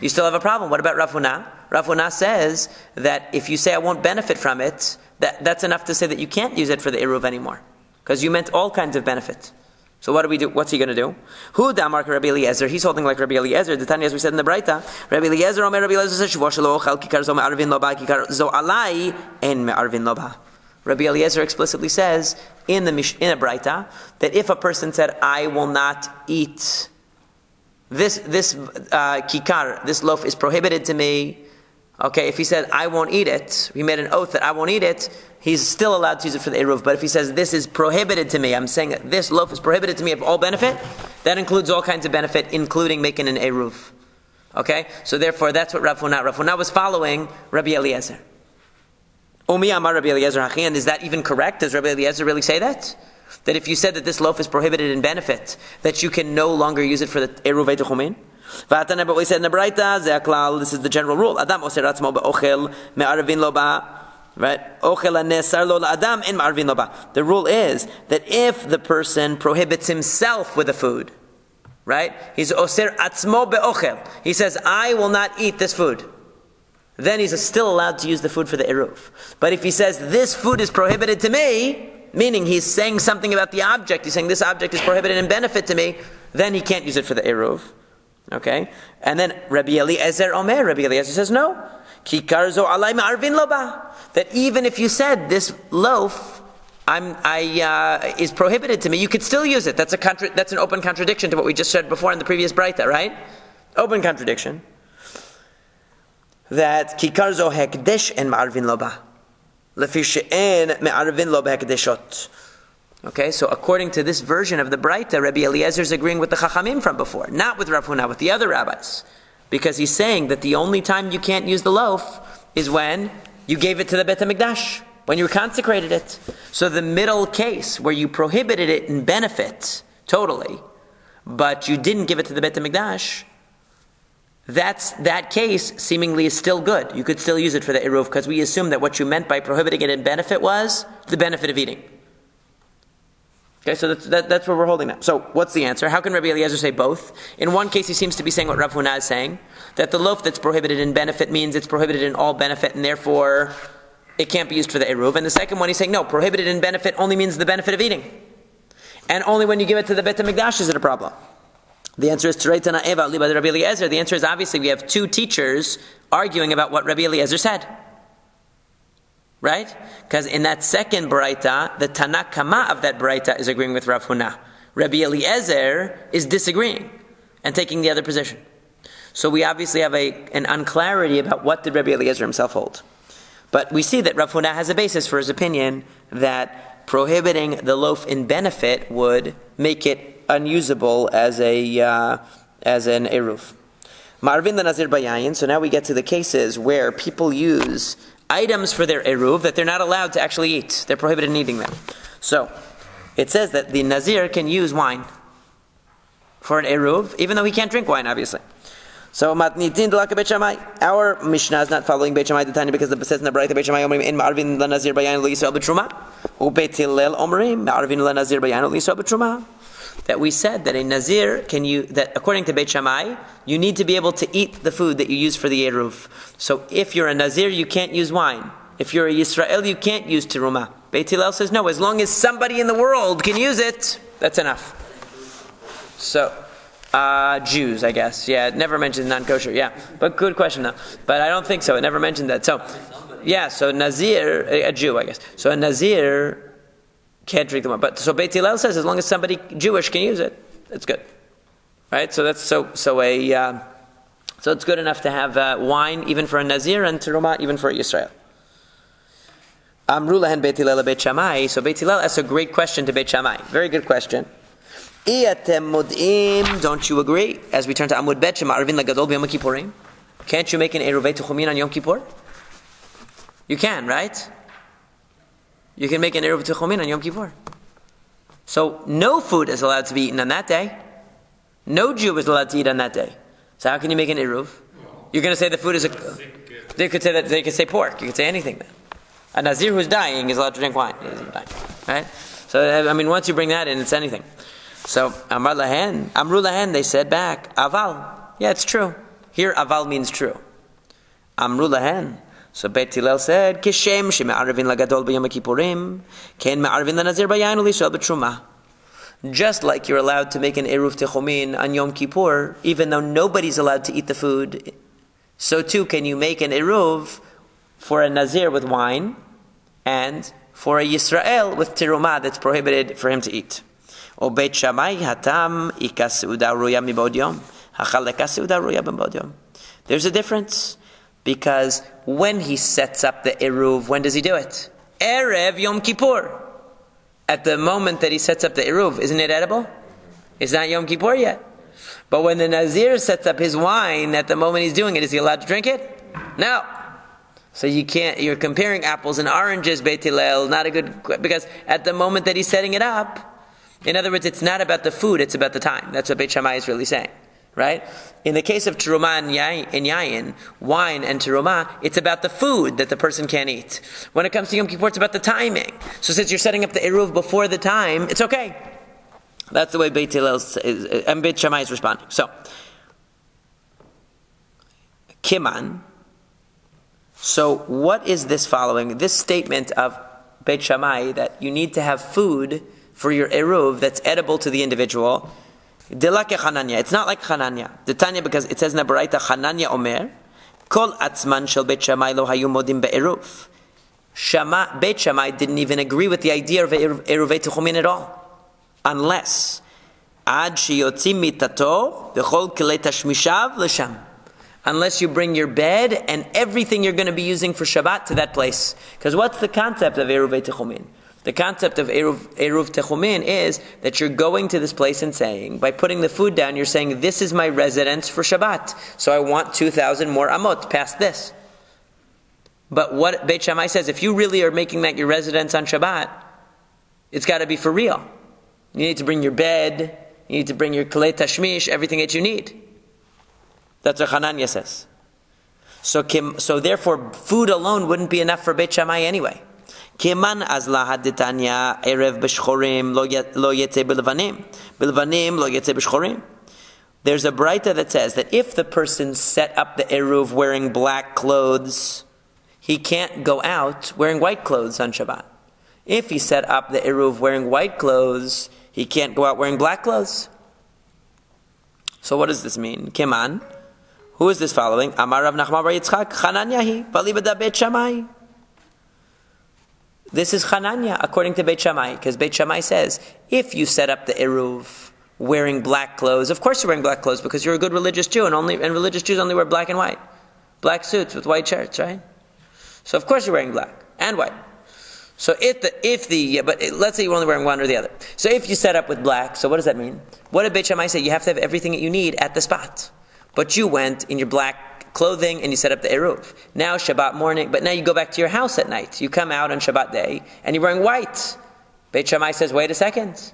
You still have a problem. What about Rav Huna? Rav Huna says that if you say I won't benefit from it, that's enough to say that you can't use it for the eruv anymore, because you meant all kinds of benefit. So what do we do? What's he going to do? Hu damar Rabbi Eliezer. He's holding like Rabbi Eliezer. The Tanya, as we said in the Braita, Rabbi Eliezer Omer. Rabbi Eliezer says, "Shvo shelo ochel kikar zo me'arvin loba, kikar zo alai en me'arvin loba." Rabbi Eliezer explicitly says in a Braita that if a person said, "I will not eat this kikar, this loaf is prohibited to me." Okay, if he said, I won't eat it, he made an oath that I won't eat it, he's still allowed to use it for the eruv. But if he says, this is prohibited to me, I'm saying that this loaf is prohibited to me of all benefit, that includes all kinds of benefit, including making an eruv. Okay, so therefore that's what Rav Huna was following Rabbi Eliezer. Umi amar Rabbi Eliezer hachi, and is that even correct? Does Rabbi Eliezer really say that? That if you said that this loaf is prohibited in benefit, that you can no longer use it for the eruv techumin? But we said in the Braita, this is the general rule. Adam oser atzmo be'ochel me'arvin loba, right? Ochel hanesar lo la'adam in me'arvin loba. The rule is that if the person prohibits himself with the food, right? He's oser atzmo be'ochel. He says, I will not eat this food. Then he's still allowed to use the food for the eruv. But if he says, this food is prohibited to me, meaning he's saying something about the object, he's saying this object is prohibited in benefit to me, then he can't use it for the eruv. Okay, and then Rabbi Eliezer Omer. Rabbi Eliezer says no. Kikar zo alai ma'arvin loba. That even if you said this loaf is prohibited to me, you could still use it. That's an open contradiction to what we just said before in the previous Braita, right? Open contradiction. That kikar zo hekdesh en ma'arvin loba. Lefi she'en me'arvin loba hekdeshot. Okay, so according to this version of the Braita, Rabbi Eliezer is agreeing with the Chachamim from before, not with Rav Huna, with the other rabbis. Because he's saying that the only time you can't use the loaf is when you gave it to the Bet HaMikdash, when you consecrated it. So the middle case, where you prohibited it in benefit, totally, but you didn't give it to the Bet HaMikdash, that case seemingly is still good. You could still use it for the eruv, because we assume that what you meant by prohibiting it in benefit was the benefit of eating. Okay, so that's where we're holding that. So what's the answer? How can Rabbi Eliezer say both? In one case, he seems to be saying what Rav Huna is saying, that the loaf that's prohibited in benefit means it's prohibited in all benefit, and therefore it can't be used for the eruv. And the second one, he's saying, no, prohibited in benefit only means the benefit of eating. And only when you give it to the Bet HaMikdash is it a problem. The answer is Terei Tana Eva Liba Rabbi Eliezer. The answer is obviously we have two teachers arguing about what Rabbi Eliezer said. Right? Because in that second Braita, the Tanakh Kama of that Braita is agreeing with Rav Huna. Rabbi Eliezer is disagreeing and taking the other position. So we obviously have an unclarity about what did Rabbi Eliezer himself hold. But we see that Rav Huna has a basis for his opinion that prohibiting the loaf in benefit would make it unusable as an eruv. Marvin the Nazir Bayayin. So now we get to the cases where people use items for their eruv that they're not allowed to actually eat. They're prohibited in eating them. So, it says that the Nazir can use wine for an eruv, even though he can't drink wine, obviously. So, matnitin d'laka Beit Shammai. Our Mishnah is not following Beit Shammai Tanya because it says in the Braita Beit Shammai omrim in ma'arvin la Nazir bayan lo yisrael b'truma, uBeit Hillel omrim ma'arvin la Nazir bayan lo yisrael b'truma. that we said that a Nazir that according to Beit Shammai, you need to be able to eat the food that you use for the Eruv. So if you're a Nazir, you can't use wine. If you're a Yisrael, you can't use Terumah. Beit Hillel says no, as long as somebody in the world can use it, that's enough. So, Jews, I guess. Yeah, it never mentions non-kosher. Yeah, but good question though. But I don't think so. It never mentioned that. So, yeah, so Nazir, a Jew, I guess. So a Nazir can't drink the wine. But so Beit Hillel says as long as somebody Jewish can use it, it's good, right? So that's so it's good enough to have wine even for a Nazir and terumah even for Yisrael. Amru lahen Beit Hillel Beit Shammai. So Beit Hillel asks a great question to Beit Shammai. Very good question. Don't you agree? As we turn to Amud Bet Shema Eruvin Lagadol b'Yom Kippurim, can't you make an Eruvei Techumin on Yom Kippur? You can, right? You can make an Eruv Techumin on Yom Kippur. So no food is allowed to be eaten on that day. No Jew is allowed to eat on that day. So how can you make an Eruv? You're going to say the food is They could say that. They could say pork. You could say anything then. A Nazir who's dying is allowed to drink wine. He isn't dying, right? So I mean, once you bring that in, it's anything. So Amru lahen, they said back, Aval. Yeah, it's true. Here, Aval means true. Amru lahen. So Beit Hillel said, Kishem she'me'arvin lagadol b'yom kippurim, ken me'arvin lanazir b'yayin u'l'yisrael b'trumah. Just like you're allowed to make an Eruv Techumin on Yom Kippur, even though nobody's allowed to eat the food, so too can you make an Eruv for a Nazir with wine, and for a Yisrael with Terumah that's prohibited for him to eat. O Beit Shammai hatam ikas seuda ruya mibod yom, hachal lekas seuda ruya b'mibod yom. There's a difference. Because when he sets up the Eruv, when does he do it? Erev Yom Kippur. At the moment that he sets up the Eruv, isn't it edible? It's not Yom Kippur yet. But when the Nazir sets up his wine, at the moment he's doing it, is he allowed to drink it? No. So you're comparing apples and oranges, Beit Hillel, not a good, because at the moment that he's setting it up, in other words, it's not about the food, it's about the time. That's what Beit Shammai is really saying. Right? In the case of terumah and yayin, wine and terumah, it's about the food that the person can't eat. When it comes to Yom Kippur, it's about the timing. So since you're setting up the Eruv before the time, it's okay. That's the way Beit Hillel and Beit Shammai is responding. So, Kiman. So what is this following? This statement of Beit Shammai that you need to have food for your Eruv that's edible to the individual. Delake Chananya. It's not like Chananya. The Tanya, because it says in the Baraita, Chananya Omer, Kol Atzman Shel Beit Shammai Lo Hayu Modim Be'eruv. Beit Shammai didn't even agree with the idea of Eruvei Techumin at all. Unless Ad Sheyotzim Mitato B'chol Kilei Tashmishav L'sham. Unless you bring your bed and everything you're going to be using for Shabbat to that place. Because what's the concept of Eruvei Techumin? The concept of Eruv Techumin is that you're going to this place and saying, by putting the food down, you're saying, this is my residence for Shabbat. So I want 2,000 more amot past this. But what Beit Shammai says, if you really are making that your residence on Shabbat, it's got to be for real. You need to bring your bed, you need to bring your kalei tashmish, everything that you need. That's what Hananya says. So therefore, food alone wouldn't be enough for Beit Shammai anyway. Keman azla haditanya erev b'shchorim lo yetze b'levanim lo yetze b'shchorim. There's a braita that says that if the person set up the eruv wearing black clothes, he can't go out wearing white clothes on Shabbat. If he set up the eruv wearing white clothes, he can't go out wearing black clothes. So what does this mean? Keman, who is this following? Amar Rav Nachman bar Yitzchak Chananyahi bali b'da Beit Shammai. This is Chananya, according to Beit Shammai, because Beit Shammai says, if you set up the Eruv wearing black clothes, of course you're wearing black clothes because you're a good religious Jew, and religious Jews only wear black and white. Black suits with white shirts, right? So of course you're wearing black and white. So let's say you're only wearing one or the other. So if you set up with black, so what does that mean? What did Beit Shammai say? You have to have everything that you need at the spot. But you went in your black clothing and you set up the Eruv. Now Shabbat morning, but now you go back to your house at night. You come out on Shabbat day and you're wearing white. Beit Shammai says, wait a second.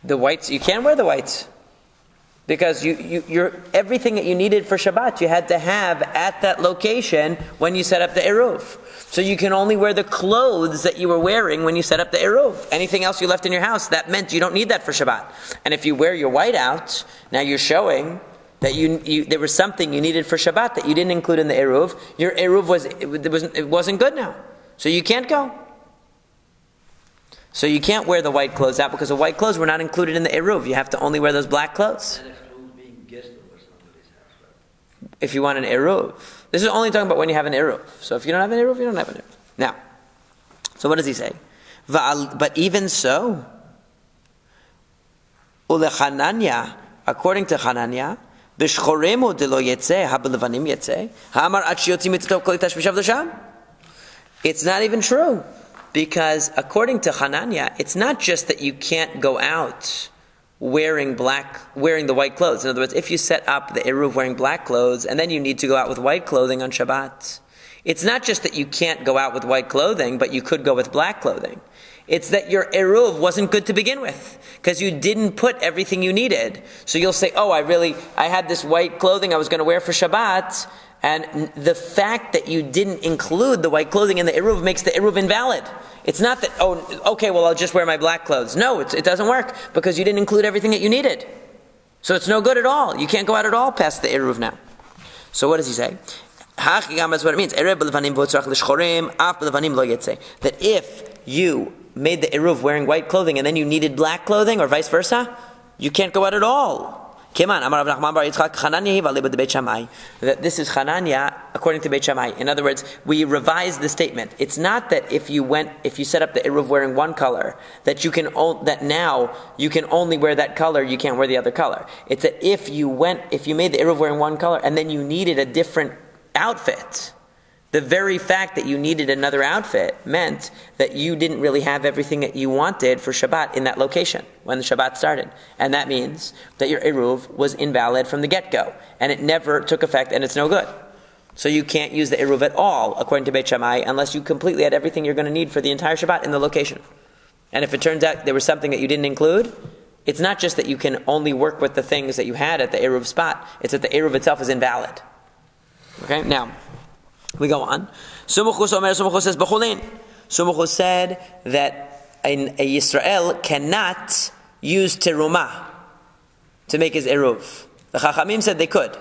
The whites, you can't wear the whites. Because you're everything that you needed for Shabbat, you had to have at that location when you set up the Eruv. So you can only wear the clothes that you were wearing when you set up the Eruv. Anything else you left in your house, that meant you don't need that for Shabbat. And if you wear your white out, now you're showing that there was something you needed for Shabbat that you didn't include in the Eruv. Your Eruv wasn't good now. So you can't go. So you can't wear the white clothes out because the white clothes were not included in the Eruv. You have to only wear those black clothes. That excludes being guest over somebody's house, right? If you want an Eruv. This is only talking about when you have an Eruv. So if you don't have an Eruv, you don't have an Eruv. Now, so what does he say? But even so, Ulechananya, according to Chananya, B'shchoremu de lo yetzeh, ha-b'levanim yetzeh, ha'amar at shiyotzi mitotov kol itash v'shav l'sham. It's not even true. Because according to Hananya, it's not just that you can't go out wearing the white clothes. In other words, if you set up the Eruv wearing black clothes and then you need to go out with white clothing on Shabbat, it's not just that you can't go out with white clothing, but you could go with black clothing. It's that your Eruv wasn't good to begin with, because you didn't put everything you needed. So you'll say, I had this white clothing I was going to wear for Shabbat, and the fact that you didn't include the white clothing in the Eruv makes the Eruv invalid. It's not that, I'll just wear my black clothes. No, it doesn't work, because you didn't include everything that you needed. So it's no good at all. You can't go out at all past the Eruv now. So what does he say? That's what it means. That if you made the Eruv wearing white clothing and then you needed black clothing, or vice versa, you can't go out at all. That this is Chananya according to Beit Shammai. In other words, we revise the statement. It's not that if you set up the Eruv wearing one color, that now you can only wear that color, you can't wear the other color. It's that if you made the Eruv wearing one color and then you needed a different outfit, the very fact that you needed another outfit meant that you didn't really have everything that you wanted for Shabbat in that location when the Shabbat started. And that means that your Eruv was invalid from the get-go. And it never took effect, and it's no good. So you can't use the Eruv at all, according to Beit Shammai, unless you completely had everything you're going to need for the entire Shabbat in the location. And if it turns out there was something that you didn't include, it's not just that you can only work with the things that you had at the Eruv spot. It's that the Eruv itself is invalid. Okay, now we go on. Sumuchus says b'chulin. Sumuchus said that a Yisrael cannot use terumah to make his eruv. The Chachamim said they could.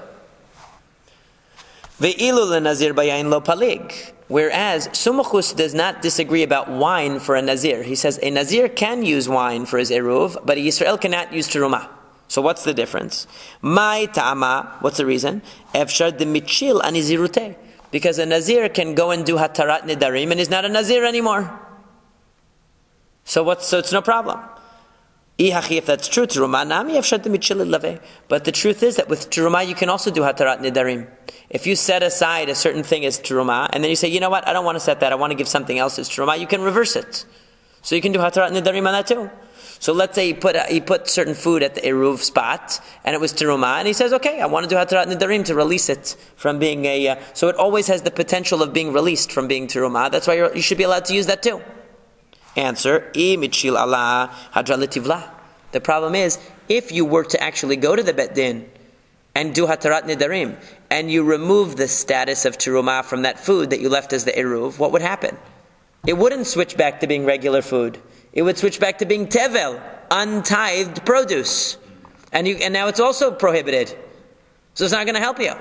Ve'ilu le'nazir bayayin lo palig. Whereas Sumuchus does not disagree about wine for a nazir. He says a nazir can use wine for his eruv, but a Yisrael cannot use terumah. So what's the difference? Mai ta'ama. What's the reason? Efshar de michil anizirute. Because a Nazir can go and do Hatarat Nidarim and he's not a Nazir anymore. So it's no problem. If that's true, but the truth is that with Terumah you can also do Hatarat Nidarim. If you set aside a certain thing as Terumah and then you say, you know what, I don't want to set that, I want to give something else as Terumah, you can reverse it. So you can do Hatarat Nidarim on that too. So let's say he put certain food at the Eruv spot, and it was Terumah, and he says, okay, I want to do Hatarat Nidarim to release it from being so it always has the potential of being released from being Terumah. That's why you should be allowed to use that too. Answer, mitchil Allah hadra letivla. The problem is, if you were to actually go to the Bet Din and do Hatarat Nidarim, and you remove the status of Terumah from that food that you left as the Eruv, what would happen? It wouldn't switch back to being regular food. It would switch back to being tevel, untithed produce. And now it's also prohibited. So it's not going to help you.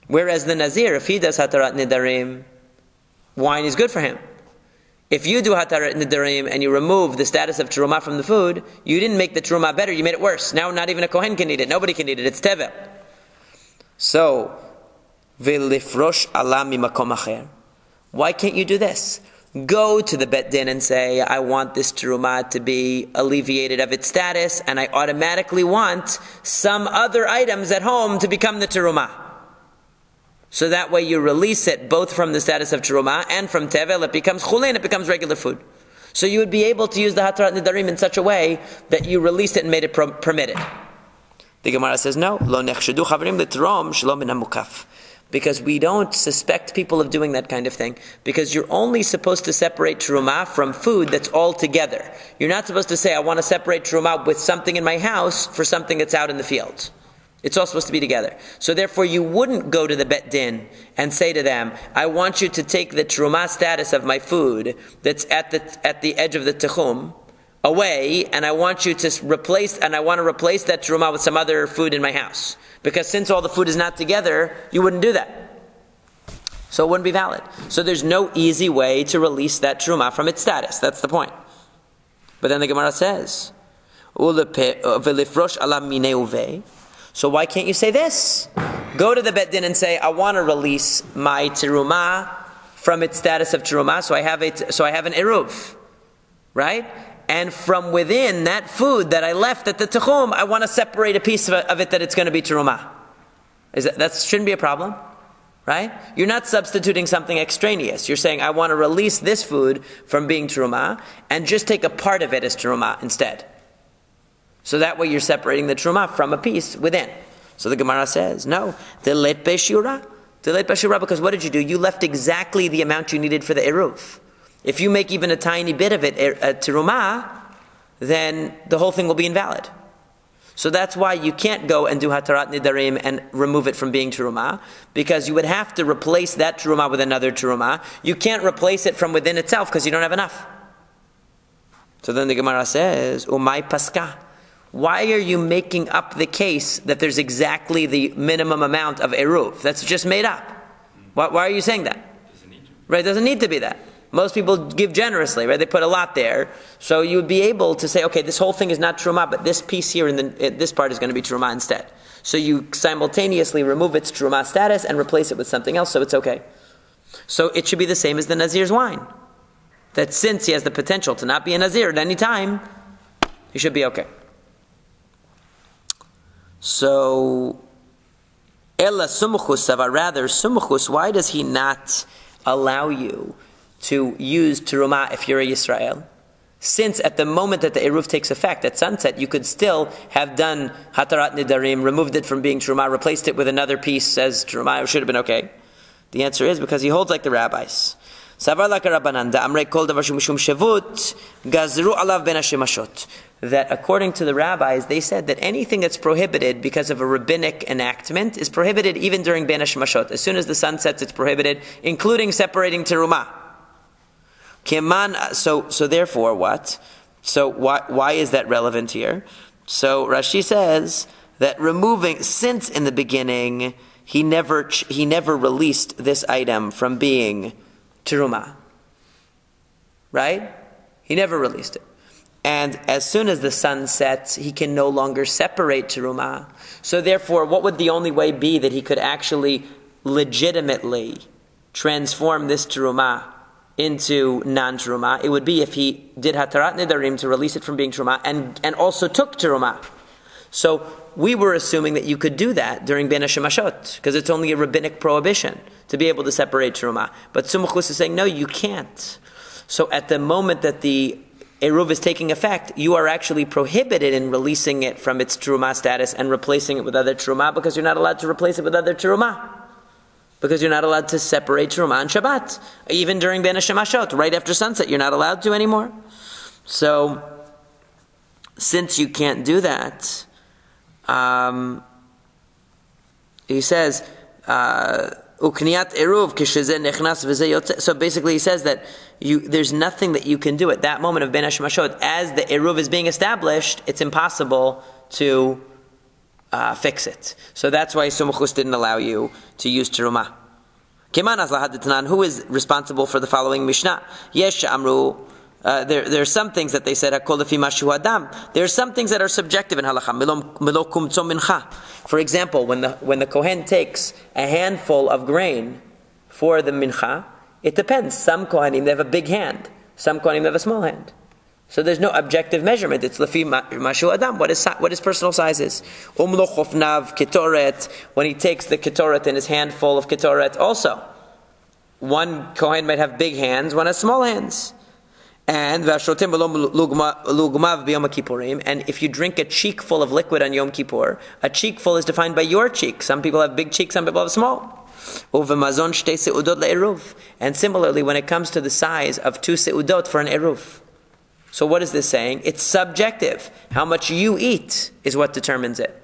Whereas the Nazir, if he does Hatarat Nidarim, wine is good for him. If you do Hatarat Nidarim and you remove the status of Terumah from the food, you didn't make the Terumah better, you made it worse. Now not even a Kohen can eat it. Nobody can eat it. It's tevel. So, V'lifrosh Allah mimakom acher. Why can't you do this? Go to the Bet Din and say, I want this terumah to be alleviated of its status, and I automatically want some other items at home to become the terumah. So that way you release it both from the status of terumah and from tevel, it becomes chulin, it becomes regular food. So you would be able to use the Hatarat Nidarim in such a way that you released it and made it permitted. The Gemara says, no, lo nechshedu chavrim l'terom shelo min hamukaf. because we don't suspect people of doing that kind of thing, because you're only supposed to separate terumah from food that's all together. You're not supposed to say, I want to separate terumah with something in my house for something that's out in the field. It's all supposed to be together. So therefore you wouldn't go to the Bet Din and say to them, I want you to take the terumah status of my food that's at the edge of the techum away, and I want you to replace that terumah with some other food in my house. Because since all the food is not together, you wouldn't do that. So it wouldn't be valid. So there's no easy way to release that terumah from its status. That's the point. But then the Gemara says, so why can't you say this? Go to the Bet Din and say, I want to release my terumah from its status of terumah, so I have an eruv, right? And from within that food that I left at the techum, I want to separate a piece of it that it's going to be terumah. That shouldn't be a problem, right? You're not substituting something extraneous. You're saying, I want to release this food from being terumah and just take a part of it as terumah instead. So that way you're separating the terumah from a piece within. So the Gemara says, no, delet beshura, because what did you do? You left exactly the amount you needed for the eruv. If you make even a tiny bit of it terumah, then the whole thing will be invalid. So that's why you can't go and do hatarat nidarim and remove it from being terumah, because you would have to replace that terumah with another terumah. You can't replace it from within itself because you don't have enough. So then the Gemara says, Umay paska. Why are you making up the case that there's exactly the minimum amount of eruv? That's just made up. Why are you saying that? Right, it doesn't need to be that. Most people give generously, right? They put a lot there. So you would be able to say, okay, this whole thing is not terumah, but this piece here and this part is going to be terumah instead. So you simultaneously remove its terumah status and replace it with something else, so it's okay. So it should be the same as the Nazir's wine. That since he has the potential to not be a Nazir at any time, he should be okay. So, Ella sumchus, rather sumchus, why does he not allow you to use terumah if you're a Yisrael? Since at the moment that the eruv takes effect, at sunset, you could still have done hatarat nidarim, removed it from being terumah, replaced it with another piece as terumah, it should have been okay. The answer is because he holds like the rabbis. Savar laka Rabbanan, amrei kol davar mishum shavut, gazru alav ben hashemashot. That according to the rabbis, they said that anything that's prohibited because of a rabbinic enactment is prohibited even during ben hashemashot. As soon as the sun sets, it's prohibited, including separating terumah. So therefore, what? So why is that relevant here? So Rashi says that since in the beginning he never released this item from being terumah, right? He never released it, and as soon as the sun sets, he can no longer separate terumah. So therefore, what would the only way be that he could actually legitimately transform this terumah into non-terumah? It would be if he did hatarat nidarim to release it from being terumah and also took terumah. So we were assuming that you could do that during ben hashemashot because it's only a rabbinic prohibition to be able to separate terumah. But Sumchus is saying, no, you can't. So at the moment that the eruv is taking effect, you are actually prohibited in releasing it from its terumah status and replacing it with other terumah because you're not allowed to replace it with other terumah. Because you're not allowed to separate terumah and Shabbat. Even during Ben HaShemashot, right after sunset, you're not allowed to anymore. So, since you can't do that, he says, Ukniyat eruv kishezeh nechnas v'zeh yotze. So basically he says that there's nothing that you can do at that moment of Ben HaShemashot. As the eruv is being established, it's impossible to fix it. So that's why Sumchus didn't allow you to use terumah. Who is responsible for the following Mishnah? Yesh amru. There are some things that they said, there are some things that are subjective in halacha. For example, when the kohen takes a handful of grain for the mincha, it depends. Some kohanim, they have a big hand. Some kohanim, they have a small hand. So there's no objective measurement. It's lefi mashu adam. What his personal size is. Umlochofnav ketoret. When he takes the ketoret in his handful of ketoret, also, one kohen might have big hands, one has small hands. And vashotim lugmav b'yom kippurim. And if you drink a cheek full of liquid on Yom Kippur, a cheek full is defined by your cheek. Some people have big cheeks, some people have small. Uvemazon shtei seudot le'eruv. And similarly, when it comes to the size of 2 seudot for an eruv. So what is this saying? It's subjective. How much you eat is what determines it.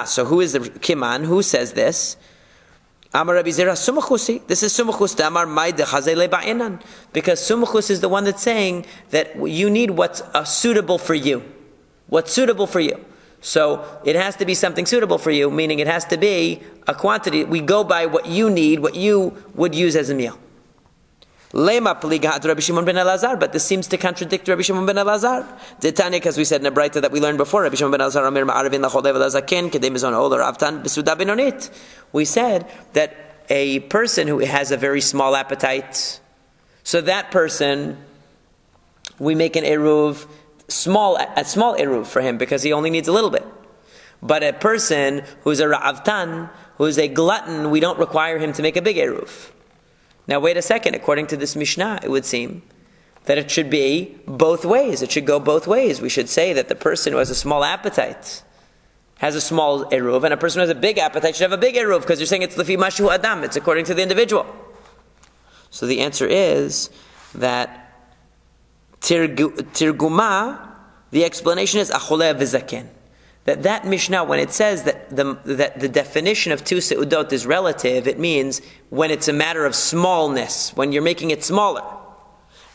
So who is the Kiman? Who says this? Amar Rabbi Zera Sumuchusi. This is Sumuchus. Amar Maide Chazele Ba'inan. Because Sumuchus is the one that's saying that you need what's suitable for you. What's suitable for you. So it has to be something suitable for you, meaning it has to be a quantity. We go by what you need, what you would use as a meal. Lema Peligat Rabbi Shimon ben Elazar, but this seems to contradict Rabbi Shimon ben Elazar. Detani, as we said in a Braita that we learned before, Rabbi Shimon ben Elazar Amir Ma'arvin Lachodev Elazaken Kedem Mizon Oler Avtan Besuda Benonit. We said that a person who has a very small appetite, so that person, we make an eruv, a small eruv for him because he only needs a little bit. But a person who's a ra'avtan, who's a glutton, we don't require him to make a big eruv. Now wait a second, according to this Mishnah, it would seem that it should be both ways. It should go both ways. We should say that the person who has a small appetite has a small eruv, and a person who has a big appetite should have a big eruv, because you're saying it's lefi mashu adam, it's according to the individual. So the answer is that Tirguma, the explanation is acholeh v'zaken. That Mishnah, when it says that the definition of 2 seudot is relative, it means when it's a matter of smallness, when you're making it smaller.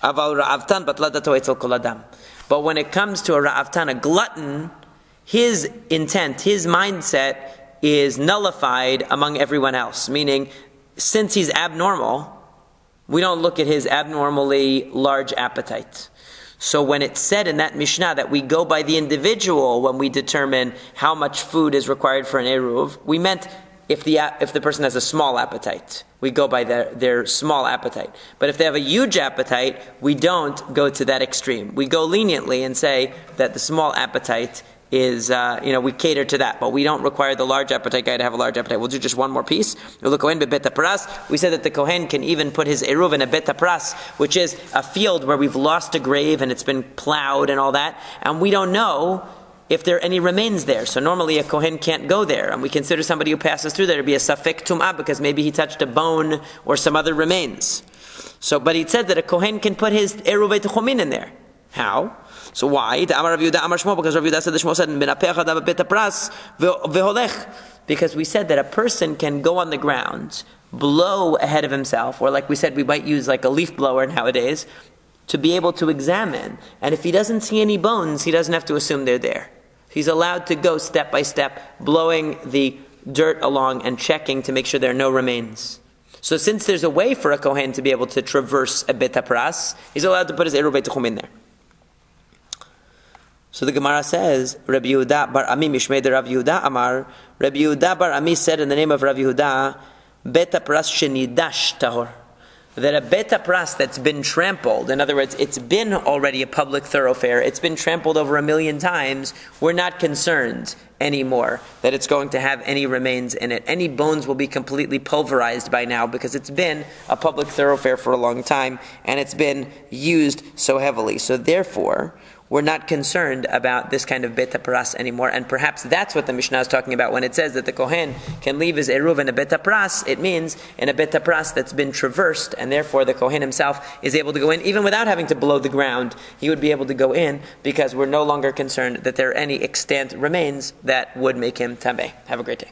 Aval ra'avtan batladato etzel kol adam. But when it comes to a ra'avtan, a glutton, his intent, his mindset is nullified among everyone else. Meaning, since he's abnormal, we don't look at his abnormally large appetite. So when it's said in that Mishnah that we go by the individual when we determine how much food is required for an eruv, we meant if the person has a small appetite, we go by their small appetite. But if they have a huge appetite, we don't go to that extreme. We go leniently and say that the small appetite is, we cater to that, but we don't require the large appetite guy to have a large appetite. We'll do just one more piece. We said that the Kohen can even put his eruv in a bet pras, which is a field where we've lost a grave and it's been plowed and all that, and we don't know if there are any remains there. So normally a Kohen can't go there, and we consider somebody who passes through there to be a safek tum'ah because maybe he touched a bone or some other remains. So, but he said that a Kohen can put his eruv techumin in there. How? So why? Because Rav Yehuda said the Shmuel said because we said that a person can go on the ground, blow ahead of himself, or like we said, we might use like a leaf blower nowadays to be able to examine. And if he doesn't see any bones, he doesn't have to assume they're there. He's allowed to go step by step, blowing the dirt along and checking to make sure there are no remains. So since there's a way for a Kohen to be able to traverse a bet pras, he's allowed to put his eruv techum in there. So the Gemara says, Rabbi Yehuda bar Ami Mishmei de Rav Yehuda Amar, Rabbi Yehuda bar Ami said in the name of Rav Yehuda, Beta pras shenidash tahor. That a beta pras that's been trampled, in other words, it's been already a public thoroughfare, it's been trampled over 1,000,000 times, we're not concerned anymore that it's going to have any remains in it. Any bones will be completely pulverized by now because it's been a public thoroughfare for a long time and it's been used so heavily. So therefore, we're not concerned about this kind of beta pras anymore, and perhaps that's what the Mishnah is talking about when it says that the Kohen can leave his eruv in a beta pras. It means in a beta pras that's been traversed, and therefore the Kohen himself is able to go in, even without having to blow the ground. He would be able to go in because we're no longer concerned that there are any extant remains that would make him tameh. Have a great day.